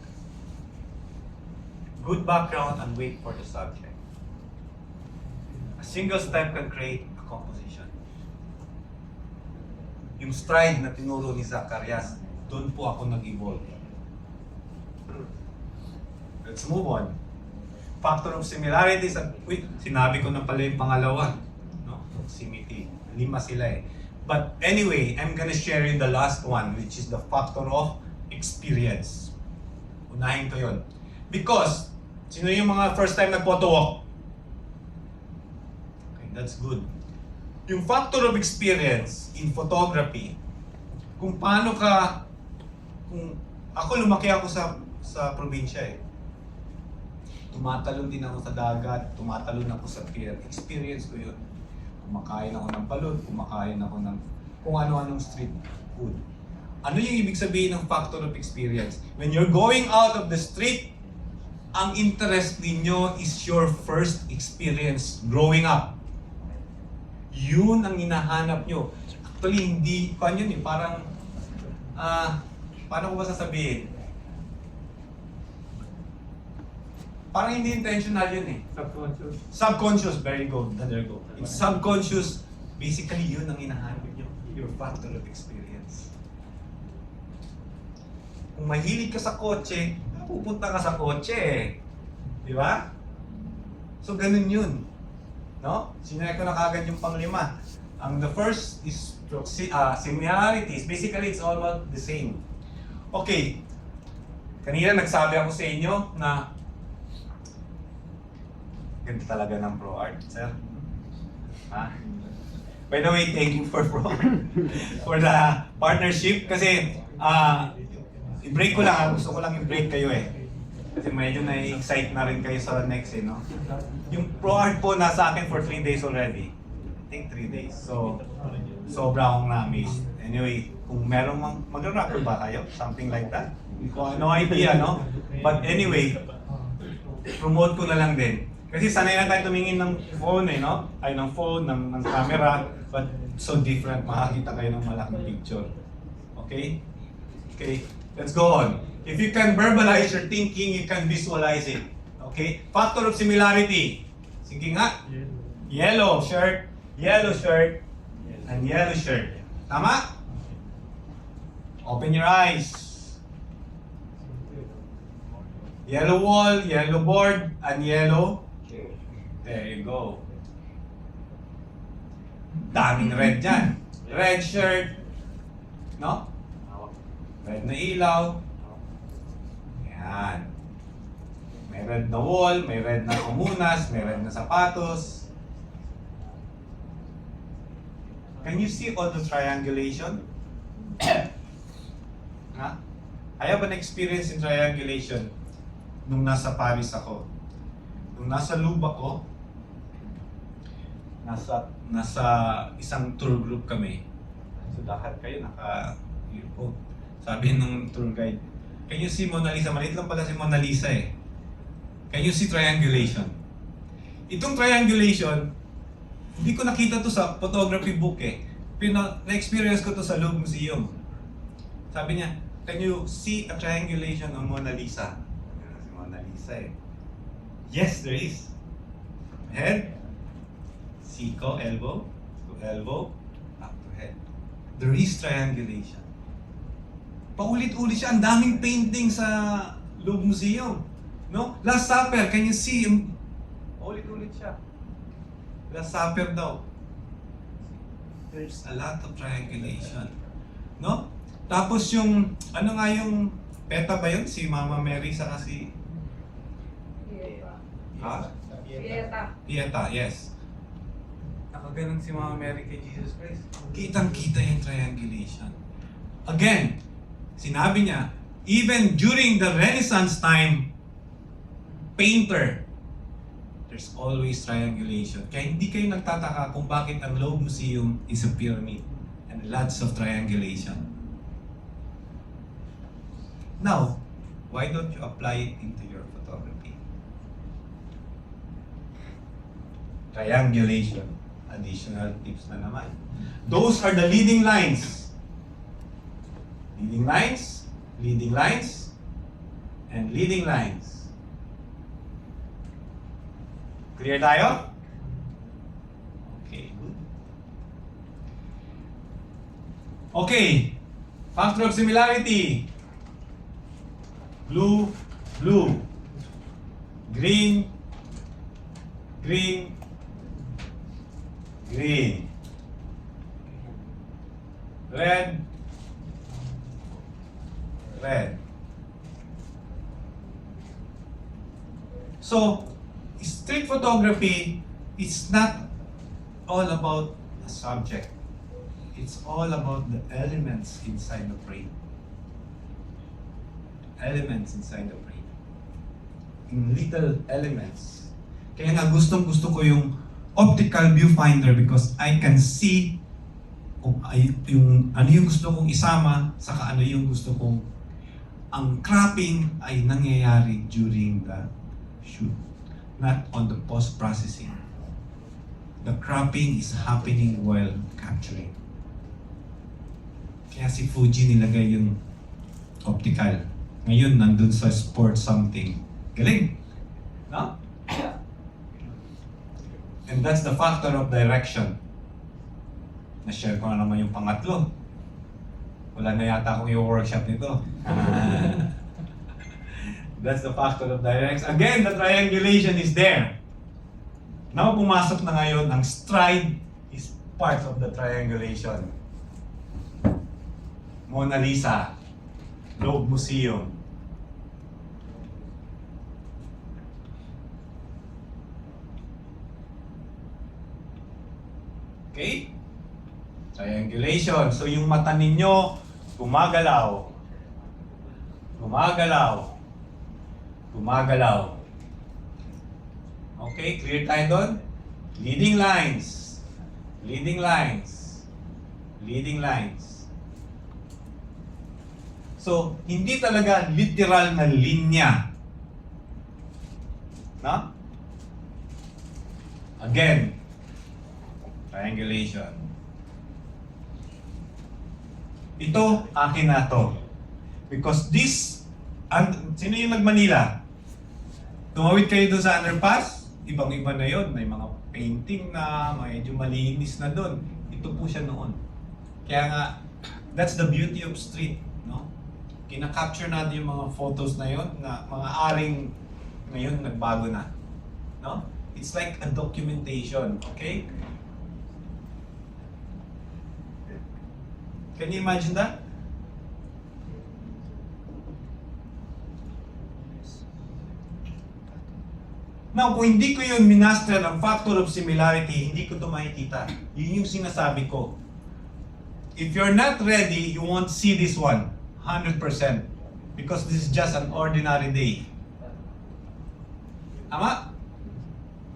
Speaker 1: Good background and wait for the subject. A single step can create a composition. Yung stride na tinuro ni Zacarias, doon po ako nag-evolve. Let's move on. Factor of similarities. Wait, sinabi ko na pala yung pangalawa. No? Proximity. 5 sila eh. But anyway, I'm gonna share you the last one, which is the factor of experience. Unahin ko yun. Because, sino yung mga first time nag-photo walk? Okay, that's good. Yung factor of experience in photography, kung paano ka, kung ako lumaki ako sa probinsya eh. Tumatalon din ako sa dagat, tumatalon ako sa pier. Experience ko yun. Kumakain ako ng balot, kumakain ako ng kung ano-anong street food. Ano yung ibig sabihin ng factor of experience? When you're going out of the street, ang interest ninyo is your first experience growing up. Yun ang hinahanap nyo. Actually, hindi, kung yun parang, paano ko ba sasabihin? Parang hindi intentional yun eh.
Speaker 2: Subconscious.
Speaker 1: Subconscious, very good. There you go. It's subconscious. Basically, yun ang hinahanap nyo. Your factor of experience. Kung mahilig ka sa kotse, pupunta ka sa kotse eh. Di ba? So, ganun yun. No? Sinay ko na kagad yung panglima. The first is similarities. Basically, it's all about the same. Okay. Kanina nagsabi ako sa inyo na ganda talaga ng ProArt, sir. Ha? By the way, thank you for the partnership kasi i-break ko lang, gusto ko lang i-break kayo eh. Kasi medyo na-excite na rin kayo sa next eh, no? Yung ProArt po nasa akin for 3 days already. I think 3 days. So, sobra akong na-amazed. Anyway, kung merong mag-rapper ba kayo? Something like that? No idea, no? But anyway, promote ko na lang din. Kasi sanay na tayo tumingin ng phone eh, no? Ay, ng phone, ng camera. But so different, makakita kayo ng malaking picture. Okay? Okay, let's go on. If you can verbalize your thinking, you can visualize it. Okay? Factor of similarity. Sige nga. Yellow shirt, and yellow shirt. Tama? Open your eyes. Yellow wall, yellow board, and yellow. There you go. Daming red dyan. Red shirt. No? Red na ilaw. Yan. May red na wall, may red na kumunas, may red na sapatos. Can you see all the triangulation? Ha? I have an experience in triangulation nung nasa Paris ako. Nung nasa Luba ko, nasa isang tour group kami. So lahat kayo naka-earphone. Sabi ng tour guide, can you see Mona Lisa? Maliit lang pala si Mona Lisa eh. Can you see triangulation? Itong triangulation, hindi ko nakita to sa photography book eh. Na-experience ko to sa Louvre Museum. Sabi niya, can you see a triangulation on Mona Lisa? Si Mona Lisa eh. Yes, there is. Head, siko, elbow, to elbow, up to head. There is triangulation. Paulit-ulit siya. Ang daming painting sa Louvre Museum. No? Last Supper, can you see? Paulit-ulit siya. Last Supper daw. There's a lot of triangulation. No? Tapos yung, ano nga yung PETA ba yun? Si Mama Mary sa kasi... Ha? Pieta, yes. Nakaganon si Mama Mary kay Jesus Christ. Kitang-kita yung triangulation. Again, sinabi niya, even during the Renaissance time, painter, there's always triangulation. Kaya hindi kayo nagtataka kung bakit ang Louvre Museum is a pyramid and lots of triangulation. Now, why don't you apply it into your photography? Triangulation. Additional tips na naman. Those are the leading lines. Leading lines, leading lines, and leading lines. Clear tayo? Okay, good. Okay, factor of similarity. Blue, blue. Green, green, green. Red, red. So, street photography is not all about the subject. It's all about the elements inside the frame. Elements inside the frame. In little elements. Kaya nga gustong-gusto ko yung optical viewfinder because I can see kung yung ano yung gusto kong isama saka ano yung gusto kong ang cropping ay nangyayari during the shoot, not on the post-processing. The cropping is happening while capturing. Kaya si Fuji nilagay yung optical. Ngayon, nandun sa sport something. Galing! No? And that's the factor of direction. Na-share ko na naman yung pangatlo. Wala na yata akong yung workshop nito. That's the factor of direction. Again, the triangulation is there. Now, pumasok na ngayon, ang stride is part of the triangulation. Mona Lisa, Louvre Museum. Okay? Triangulation. So yung mata ninyo, gumagalaw. Gumagalaw. Gumagalaw. Okay, clear tayo doon? Leading lines. Leading lines. Leading lines. So, hindi talaga literal na linya. No? Again, triangulation. Ito, akin na to. Because this, sino yung nag-Manila? Tumawid kayo doon sa underpass, ibang-iba na yon. May mga painting na, medyo malinis na doon. Ito po siya noon. Kaya nga, that's the beauty of street. No? Kina-capture natin yung mga photos na yon, na mga aring ngayon nagbago na. No? It's like a documentation, okay? Can you imagine that? Now, kung hindi ko yun minaster ang factor of similarity, hindi ko ito makikita. Yun yung sinasabi ko. If you're not ready, you won't see this one. 100%. Because this is just an ordinary day. Tama?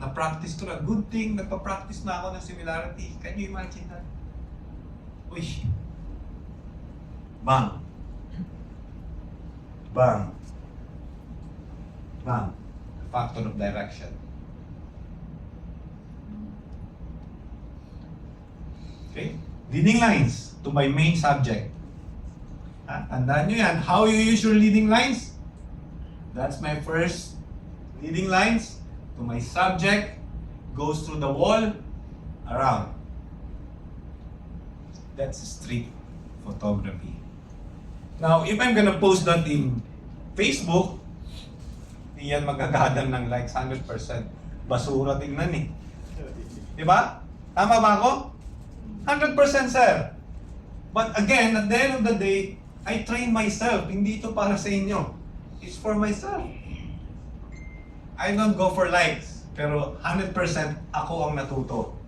Speaker 1: Na-practice ko na. Good thing, nagpa-practice na ako ng similarity. Can you imagine that? Uy. Bang. Bang. Bang. Factor of direction. Okay? Leading lines to my main subject. Tandaan nyo yan. How you use your leading lines? That's my first leading lines to my subject. Goes through the wall, around. That's street photography. Now, if I'm gonna post that in Facebook, yan magagadang ng likes 100%. Basura tingnan eh. Diba? Tama ba ako? 100% sir. But again, at the end of the day, I train myself. Hindi ito para sa inyo. It's for myself. I don't go for likes. Pero 100% ako ang natuto.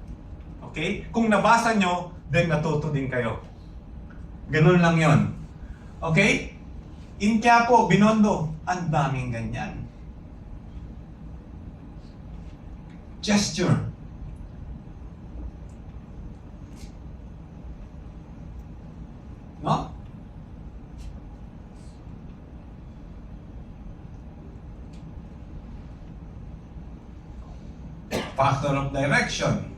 Speaker 1: Okay? Kung nabasa nyo, then natuto din kayo. Ganun lang yon. Okay? In Quiapo, Binondo, ang daming ganyan. Gesture. No? Factor of direction.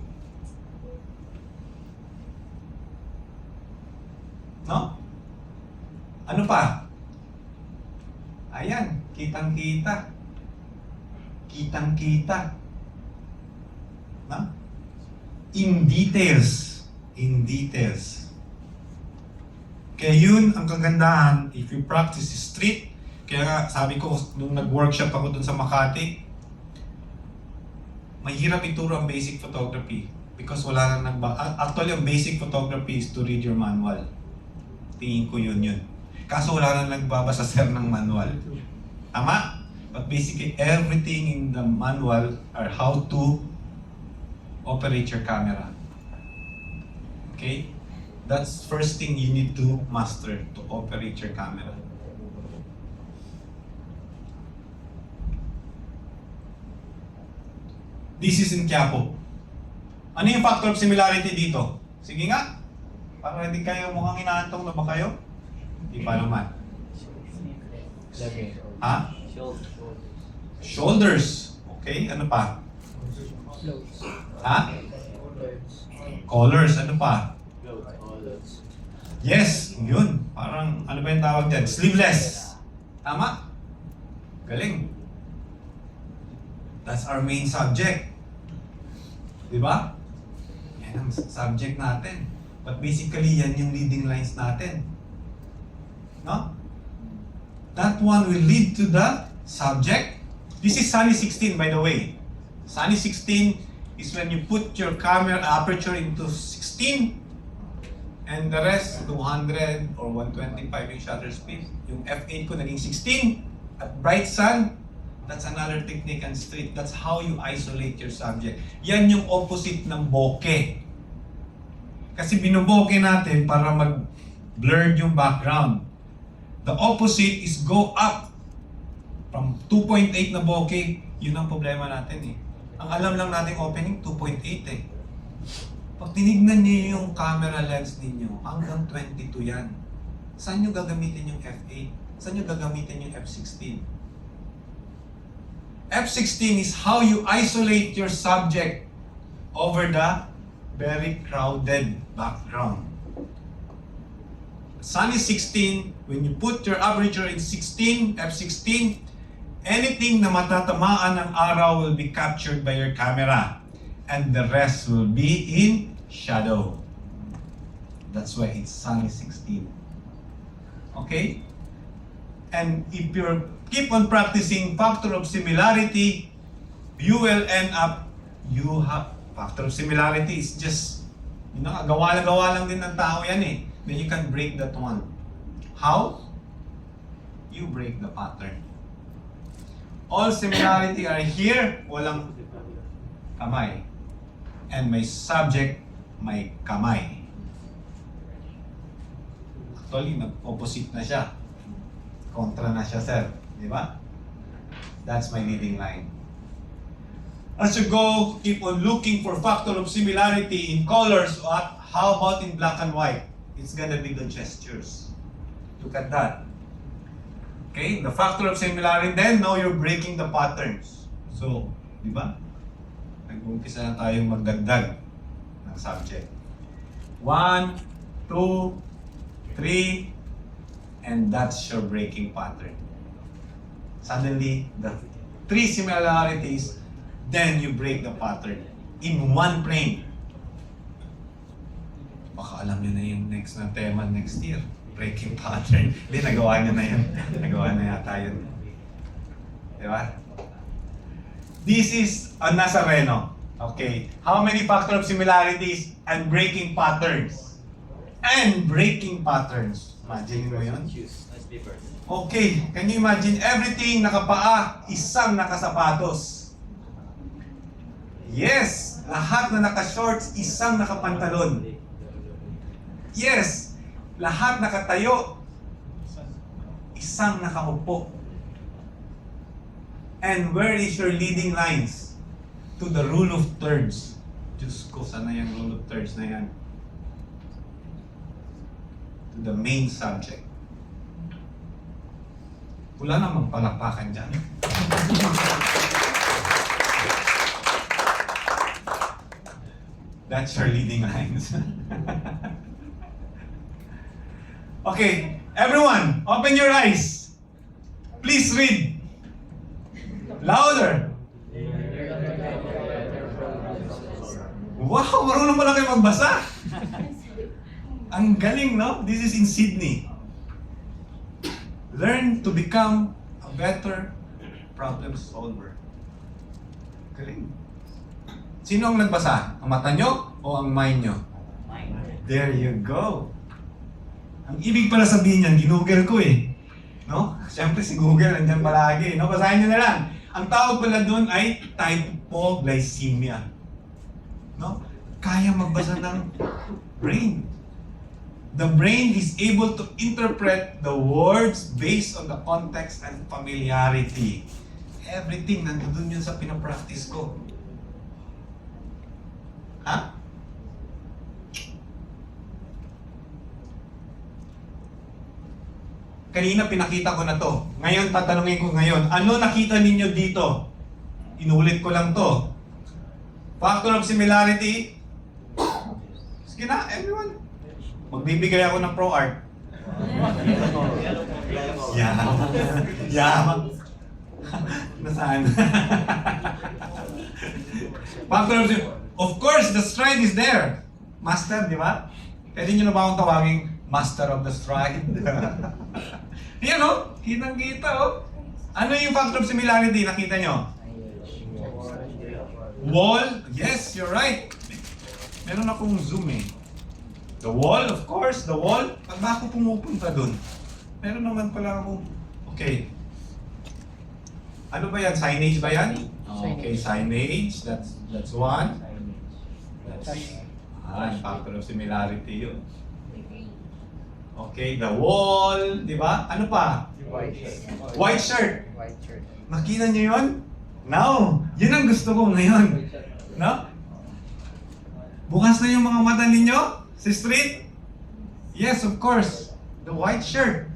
Speaker 1: No? Ano pa? Ayan, kitang-kita. Kitang-kita. No? In details. In details. Kaya yun ang kagandahan if you practice street. Kaya nga, sabi ko, nung nag-workshop ako dun sa Makati, mahirap ituro ang basic photography. Because wala na actually, ang basic photography is to read your manual. Tingin ko yun. Kaso wala na nagbabasa sir ng manual. Tama? But basically, everything in the manual are how to operate your camera. Okay? That's first thing you need to master to operate your camera. This is in Quiapo. Ano yung factor of similarity dito? Sige nga. Para hindi kayo mukhang inaantong na ba kayo? Hindi pa naman. Ha? Shoulders. Okay, ano pa? Ha? Colors. Ano pa? Yes, yun. Parang, ano ba yung tawag dyan? Sleeveless. Tama? Galing. That's our main subject. Diba? Yan ang subject natin. But basically, yan yung leading lines natin. No? That one will lead to the subject. This is Sunny 16, by the way. Sunny 16 is when you put your camera aperture into 16 and the rest 200 or 125 yung shutter speed. Yung f8 ko naging 16 at bright sun. That's another technique and street. That's how you isolate your subject. Yan yung opposite ng bokeh. Kasi binubokeh natin para mag-blurred yung background. The opposite is go up. From 2.8 na bokeh, yun ang problema natin eh. Ang alam lang natin opening, 2.8 eh. Pag tinignan niyo yung camera lens ninyo, hanggang 22 yan. Saan nyo gagamitin yung f8? Saan nyo gagamitin yung f16? F16 is how you isolate your subject over the very crowded background. Sunny 16, when you put your aperture in 16, f16, anything na matatamaan ng araw will be captured by your camera. And the rest will be in shadow. That's why it's Sunny 16. Okay? And if you keep on practicing factor of similarity, you will end up, you have, factor of similarity is just, gawa lang din ng tao yan eh. Then you can break that one. How? You break the pattern. All similarity are here, walang kamay. And may subject, may kamay. Actually, nag-opposite na siya. Kontra na siya, sir. Di ba? That's my leading line. As you go, keep on looking for factor of similarity in colors. How about in black and white? It's gonna be the gestures. Look at that. Okay, the factor of similarity, then now you're breaking the patterns. So, di ba? Nag-umpisa na tayong magdagdag ng subject. 1, 2, 3, and that's your breaking pattern. Suddenly, the 3 similarities, then you break the pattern in one plane. Baka alam nyo na yung next na tema next year. Breaking pattern. Hindi, nagawa nyo na yun. Nagawa na yata yun. Diba? This is a Nazareno. Okay. How many factor of similarities and breaking patterns? And breaking patterns. Imagine mo yun? Okay. Can you imagine everything nakapaa, isang nakasapatos? Yes. Lahat na naka-shorts, isang nakapantalon. Yes. Lahat nakatayo, isang nakaupo. And where is your leading lines? To the rule of thirds. Diyos ko, sana yung rule of thirds na yan. To the main subject. Wala namang palakpakan dyan. That's your leading lines. Okay, everyone, open your eyes. Please read. Louder. Wow, marunong pala kayo magbasa. Ang galing, no? This is in Sydney. Learn to become a better problem solver. Galing. Sino ang nagbasa? Ang mata nyo o ang mind nyo? There you go. Ang ibig pala sabihin niyan, ginugel ko eh. No? Siyempre si Google nandiyan palagi. No? Basahin nyo na lang. Ang tawag pala doon ay hypoglycemia. No? Kaya magbasa ng brain. The brain is able to interpret the words based on the context and familiarity. Everything nandun yun sa pinapractice ko. Ha? Kanina pinakita ko na to. Ngayon, tatanungin ko ngayon, ano nakita ninyo dito? Inulit ko lang to. Factor of similarity. Sige na, everyone. Magbibigay ako ng pro art. Yeah. Yeah. Nasaan? Factor of course, the stride is there. Master, di ba? Pwede nyo na ba akong tawaging master of the stride? Yan o, kitang-kita o. Ano yung factor of similarity? Nakita nyo? Wall? Yes, you're right. Meron akong zoom eh. The wall, of course, the wall. Pag ba ako pumupunta dun? Meron naman pala akong... Okay. Ano ba yan? Signage ba yan? Okay, signage. That's one. Factor of similarity yun. Okay, the wall, di ba? Ano pa? White shirt. Nakita niyo yun? No. Yun ang gusto ko ngayon. No? Bukas na yung mga mata ninyo? Si Street? Yes, of course. The white shirt.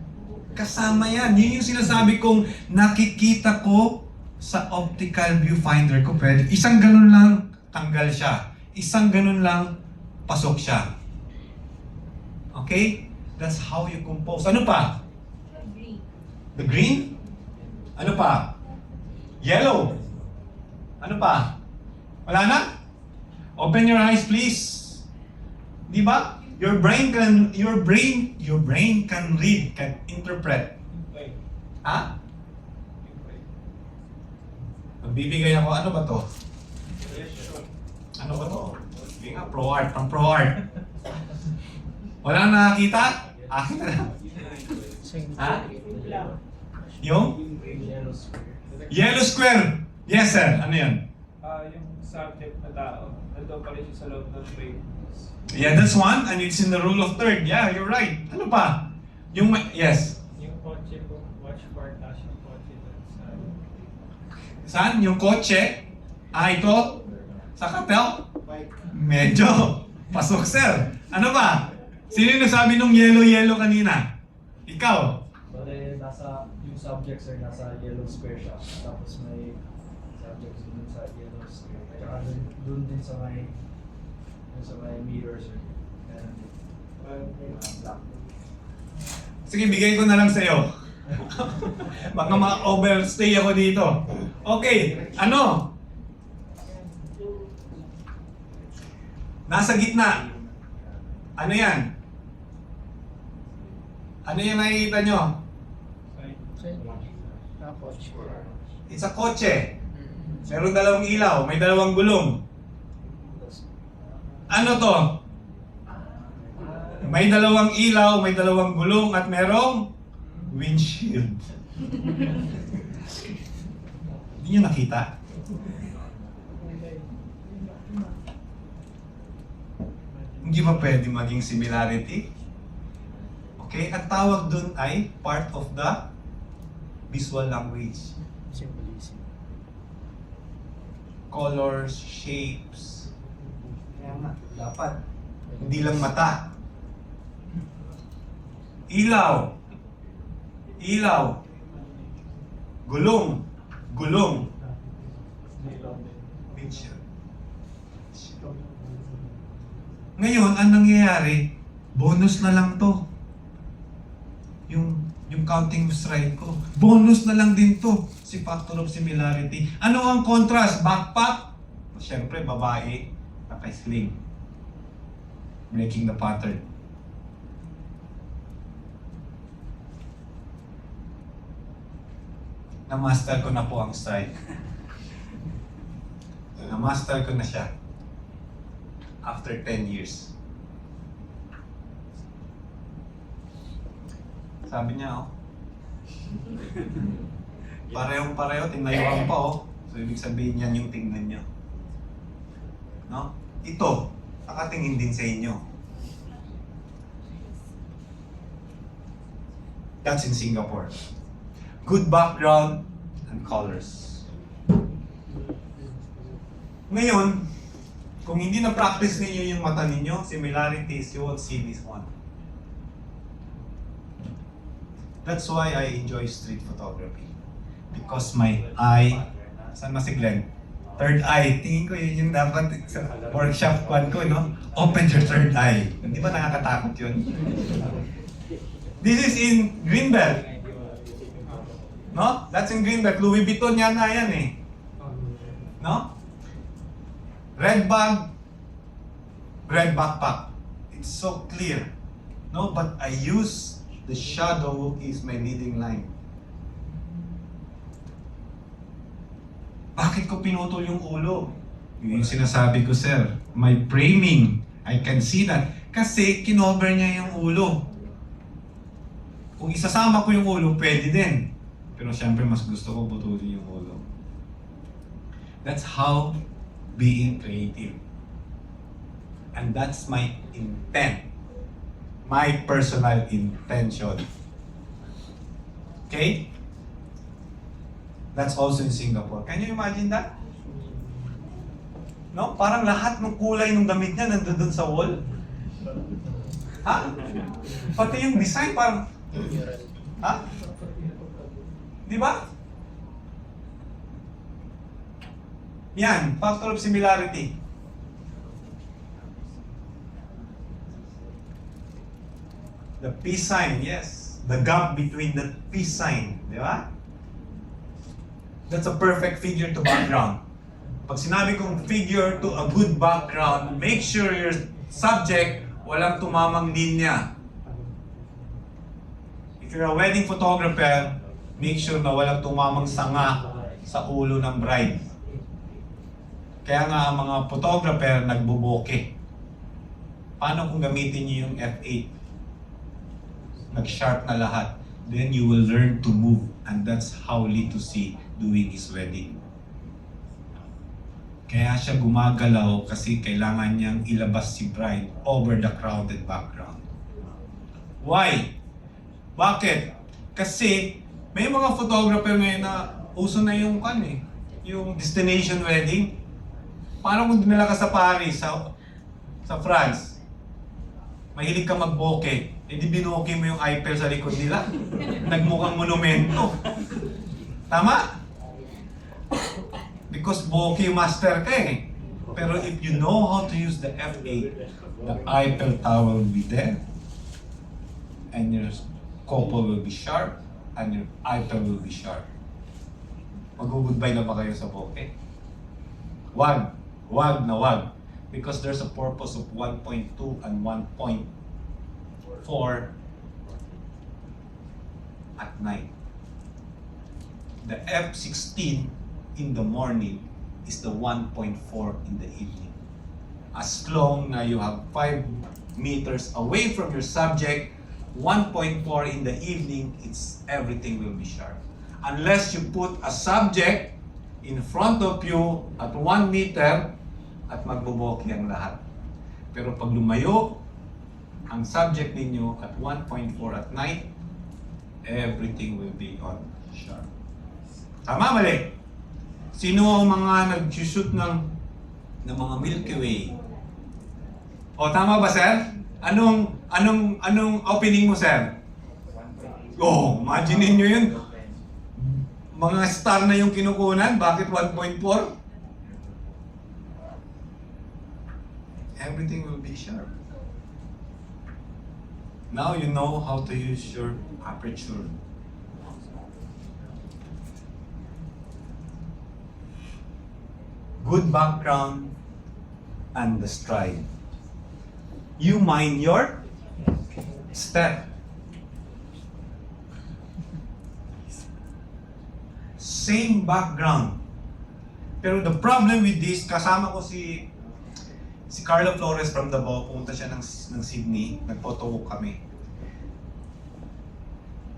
Speaker 1: Kasama yan. Yun yung sinasabi kong nakikita ko sa optical viewfinder ko. Pwede. Isang ganun lang, tanggal siya. Isang ganun lang, pasok siya. Okay? That's how you compose. Ano pa? The green? Ano pa? Yellow? Ano pa? Wala na? Open your eyes, please. Di ba? Your brain can read, can interpret. Ha? Magbibigay ako, ano ba to? Ano ba to? Sige nga, pro art, pang pro art. Wala nakakita? Akin na lang. Ha? Yung? Yellow square. Yes, sir. Ano yan?
Speaker 2: Yung subject na tao, nandun pa rin siya sa loob ng frame.
Speaker 1: Yeah, that's one. And it's in the rule of third. Yeah, you're right. Ano pa? Yung, yes.
Speaker 2: Yung kotse ko, watch part, taas yung kotse dun sa...
Speaker 1: Saan? Yung kotse? Ito? Sa katel? Medyo. Pasok, sir. Ano ba? Sino yung nasabi nung yellow kanina? Ikaw?
Speaker 3: Bale, yung subject sir, nasa yellow square siya. Tapos may subjects dun sa yellow square. Tsaka dun din sa may mirror sir. And black.
Speaker 1: Sige, bigay ko na lang sa'yo. Baka ma-overstay ako dito. Okay, ano? Nasa gitna. Ano yan? Ano yung nakikita nyo? It's a kotse. Meron dalawang ilaw, may dalawang gulong. Ano to? May dalawang ilaw, may dalawang gulong, at merong windshield. Hindi nyo nakita? Hindi ba pwede maging similarity? Okay, ang tawag dun ay part of the visual language.
Speaker 3: Symbolism.
Speaker 1: Colors, shapes. Kaya nga, dapat. Hindi lang mata. Ilaw. Ilaw. Gulong. Gulong. Windshield. Ngayon, ang nangyayari, bonus na lang to. Yung counting stride ko. Bonus na lang din to. Si factor of similarity. Ano ang contrast? Backpack? Siyempre, babae. Naka-sling. Breaking the pattern. Na-master ko na po ang stride. Na-master ko na siya. After 10 years. Sabi niya, oh. Parehong-pareho, tinayuan pa, oh. So, ibig sabihin yan yung tingnan niya. No? Ito, nakatingin din sa inyo. That's in Singapore. Good background and colors. Ngayon, kung hindi na-practice ninyo yung mata ninyo, similarities, you won't see this one. That's why I enjoy street photography. Because my eye... Saan ba si Glenn? Third eye. Tingin ko yun yung dapat sa workshop kwan ko, no? Open your third eye. Hindi ba nakakatakot yun? This is in Greenbelt. No? That's in Greenbelt. Louis Vuitton yan na yan eh. No? Red bag, red backpack. It's so clear. No? But I use the shadow is my leading line. Bakit ko pinutol yung ulo? Yun yung sinasabi ko, sir. My framing, I can see that. Kasi kinover niya yung ulo. Kung isasama ko yung ulo, pwede din. Pero syempre, mas gusto ko putulin yung ulo. That's how being creative. And that's my intent. My personal intention. Okay? That's also in Singapore. Can you imagine that? No? Parang lahat ng kulay ng damit niya nandun sa wall. Ha? Pati yung design parang... Ha? Di ba? Yan, factor of similarity. The peace sign, yes. The gap between the peace sign. Di ba? That's a perfect figure to background. Pag sinabi kong figure to a good background, make sure your subject walang tumamang linya. If you're a wedding photographer, make sure na walang tumamang sanga sa ulo ng bride. Kaya nga ang mga photographer nagbuboke. Paano kung gamitin niyo yung f8? Nag-sharp na lahat. Then you will learn to move. And that's how Lito C doing his wedding. Kaya siya gumagalaw kasi kailangan niyang ilabas si bride over the crowded background. Why? Bakit? Kasi may mga photographer ngayon na uso na yung yung destination wedding. Paano kung dinala ka sa Paris, sa France? Mahilig ka mag-bokeh. Hindi binuki mo yung Eiffel sa likod nila. Nagmukhang monumento. Tama? Because bokeh master ka eh. Pero if you know how to use the f8, the Eiffel Tower will be there. And your couple will be sharp. And your Eiffel will be sharp. Mag-goodbye na ba kayo sa bokeh? Wag. Wag na wag. Because there's a purpose of 1.2 and 1.4 at night. The F16 in the morning is the 1.4 in the evening. As long na you have 5 meters away from your subject, 1.4 in the evening, everything will be sharp. Unless you put a subject in front of you at 1 meter at magboboki ang lahat. Pero pag lumayo ang subject ninyo at 1.4 at night, everything will be on sharp. Tama, mali? Sino ang mga nag-shoot ng mga Milky Way? O, tama ba, sir? Anong opening mo, sir? Oh, imagine niyo yun. Mga star na yung kinukunan, bakit 1.4? Everything will be sharp. Now you know how to use your aperture. Good background and the stride. You mind your step. Same background. Pero the problem with this, kasama ko si Carlo Flores from Davao, pumunta siya ng Sydney, nag-photowalk kami.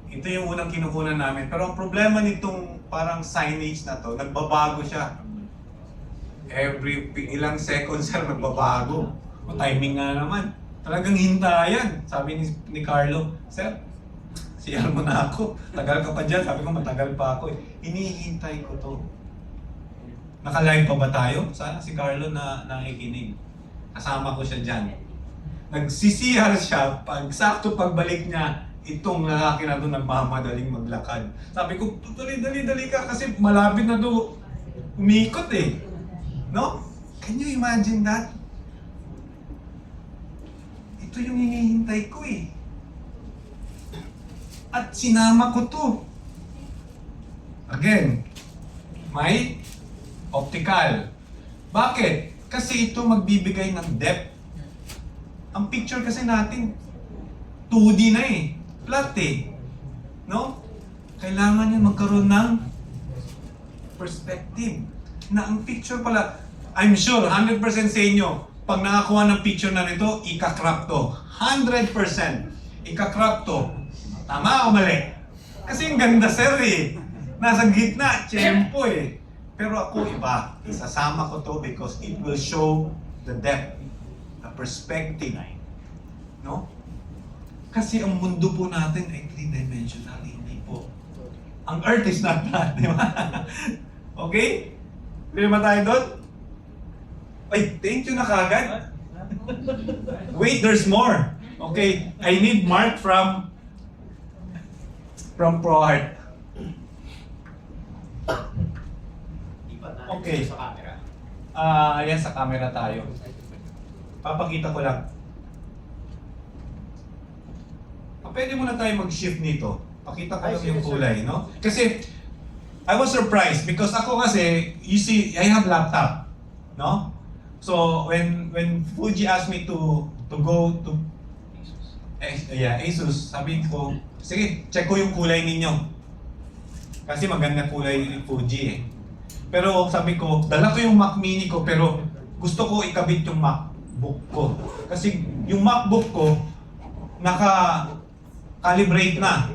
Speaker 1: Ito yung unang kinukunan namin. Pero ang problema nitong parang signage na to, nagbabago siya. Every ilang seconds sir, nagbabago. O timing nga naman. Talagang hintayan. Sabi ni Carlo, Sir, CR mo na ako. Tagal ka pa dyan. Sabi ko, matagal pa ako. Hinihintay ko to. Naka-live pa ba tayo? Sana si Carlo na nakikinig. Kasama ko siya dyan. Nagsisihar siya. Sakto pagbalik niya, itong lalaki na doon nagmamadaling maglakad. Sabi ko, dali ka kasi malapit na doon. Umikot eh. No? Can you imagine that? Ito yung hinihintay ko eh. At sinama ko to. Again, may optical. Bakit? Kasi ito magbibigay ng depth. Ang picture kasi natin 2D na eh. Flat eh. No? Kailangan yun magkaroon ng perspective. Na ang picture pala, I'm sure, 100% sa inyo, pag nakakuha ng picture na nito, ika-crop to. 100%. Ika-crop to. Tama o mali? Kasi yung ganda sir eh. Nasa gitna, tiyempo eh. Pero ako iba. Isasama ko to because it will show the depth, the perspective. No? Kasi ang mundo po natin ay 3-dimensional. Hindi po. Ang Earth is not that. Di ba? Okay? Clear ba tayo doon? Ay, thank you na kagad. Wait, there's more. Okay, I need Mark from ProArt. Okay.
Speaker 4: Sa camera.
Speaker 1: Ayan sa camera tayo. Papakita ko lang. Pwede muna tayo mag-shift nito. Pakita ko lang yung kulay, no? Kasi, I was surprised because ako kasi, you see, I have laptop, no? So, when Fuji asked me to go to Asus, sabi ko, sige, check ko yung kulay ninyo. Kasi maganda kulay yung Fuji eh. Pero sabi ko, dala ko yung Mac Mini ko pero gusto ko ikabit yung MacBook ko. Kasi yung MacBook ko, naka-calibrate na.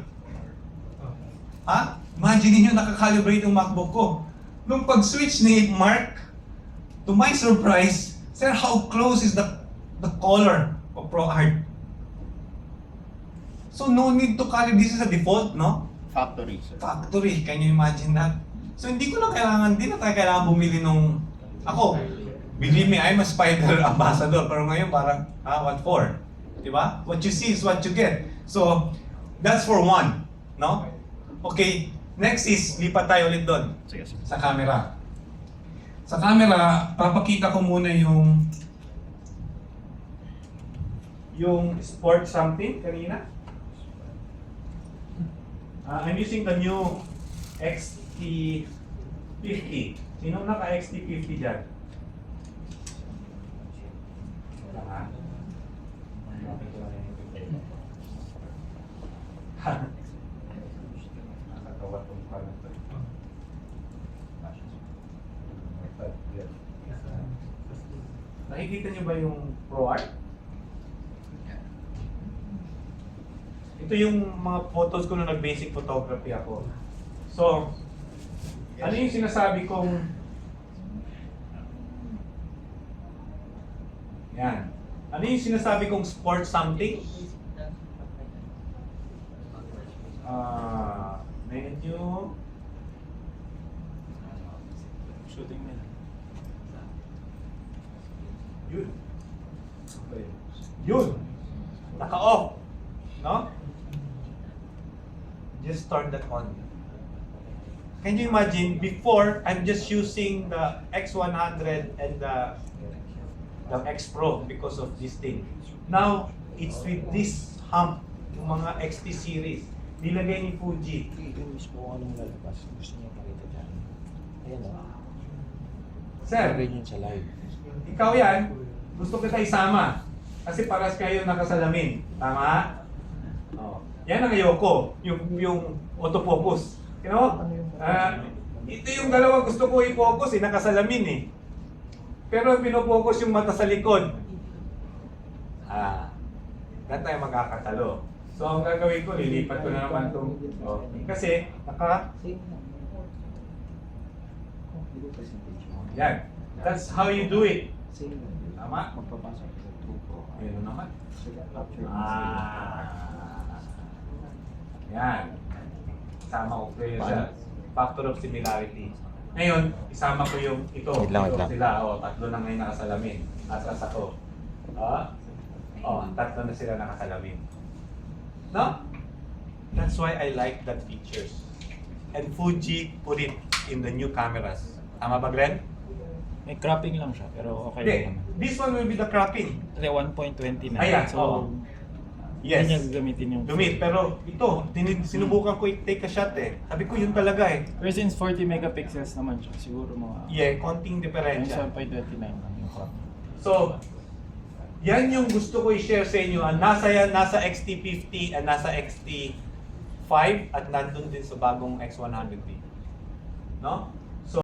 Speaker 1: Ha? Imagine niyo naka-calibrate yung MacBook ko. Nung pag-switch ni Mark, to my surprise, sir, how close is the color of ProArt? So no need to calibrate. This is a default, no?
Speaker 4: Factory, sir.
Speaker 1: Factory. Can you imagine that? So hindi ko na kailangan, hindi na tayo kailangan bumili nung... Ako, believe me, I'm a spider ambassador. Pero ngayon parang, what for? Diba? What you see is what you get. So, that's for one. No? Okay, next is, lipat tayo ulit doon. Sa camera. Sa camera, papakita ko muna yung sport something kanina. I'm using the new XT50. Sino naka XT50 dyan? Wala nga. Nakatawa tong pala to. Nakikita niyo ba yung ProArt? Ito yung mga photos ko nung nag-basic photography ako. So, ano yung sinasabi kong... Yan. Ano yung sinasabi kong sport something? Medyo...
Speaker 4: Shooting na.
Speaker 1: Yun. Yun. Naka-off. No? Just turn that on. Can you imagine, before, I'm just using the X100 and the X Pro because of this thing. Now, it's with this hump, yung mga XT series. Nilagay ni Fuji.
Speaker 4: Ito mismo anong lalabas. Gusto niya pakita dyan. Ayan o.
Speaker 1: Sir,
Speaker 4: Rin yun sa live.
Speaker 1: ikaw yan, gusto kita isama. Kasi paras kayo nakasalamin. Tama? Oh. Yan ang ayoko. Yung autofocus. You know? Ito yung dalawa gusto ko i-focus nakasalamin eh. Pero pinofocus yung mata sa likod. Lahat tayo magkakatalo. So ang gagawin ko, lilipat ko na naman itong... Oh. Kasi, yan. That's how you do it. Tama?
Speaker 4: Magpapasok sa tubo.
Speaker 1: Ayun naman. Yan. Isama ko kayo sa factor of similarity. Ngayon, isama ko yung ito.
Speaker 4: Wait lang.
Speaker 1: Sila. Tatlo na ngayon nakasalamin. Atras ako. Tatlo na sila nakasalamin. No? That's why I like that features. And Fuji put it in the new cameras. Tama ba, Glenn?
Speaker 4: May cropping lang siya, pero okay
Speaker 5: Hindi,
Speaker 4: lang naman.
Speaker 5: this one will be the cropping.
Speaker 4: Kasi 1.20 na.
Speaker 5: Ayan,
Speaker 4: so,
Speaker 5: oo. Yes.
Speaker 4: hindi niya gagamitin yung...
Speaker 5: Lumit, pero ito, sinubukan ko i-take a shot eh. Sabi ko yun talaga eh.
Speaker 4: Pero since 40 megapixels naman siya, siguro mga...
Speaker 5: Yeah, konting
Speaker 4: Yung
Speaker 5: diferensya.
Speaker 4: 7.29 lang yung cropping.
Speaker 5: So, yan yung gusto ko i-share sa inyo. Ang nasa XT50 at nasa XT5 at nandun din sa bagong X100D. No?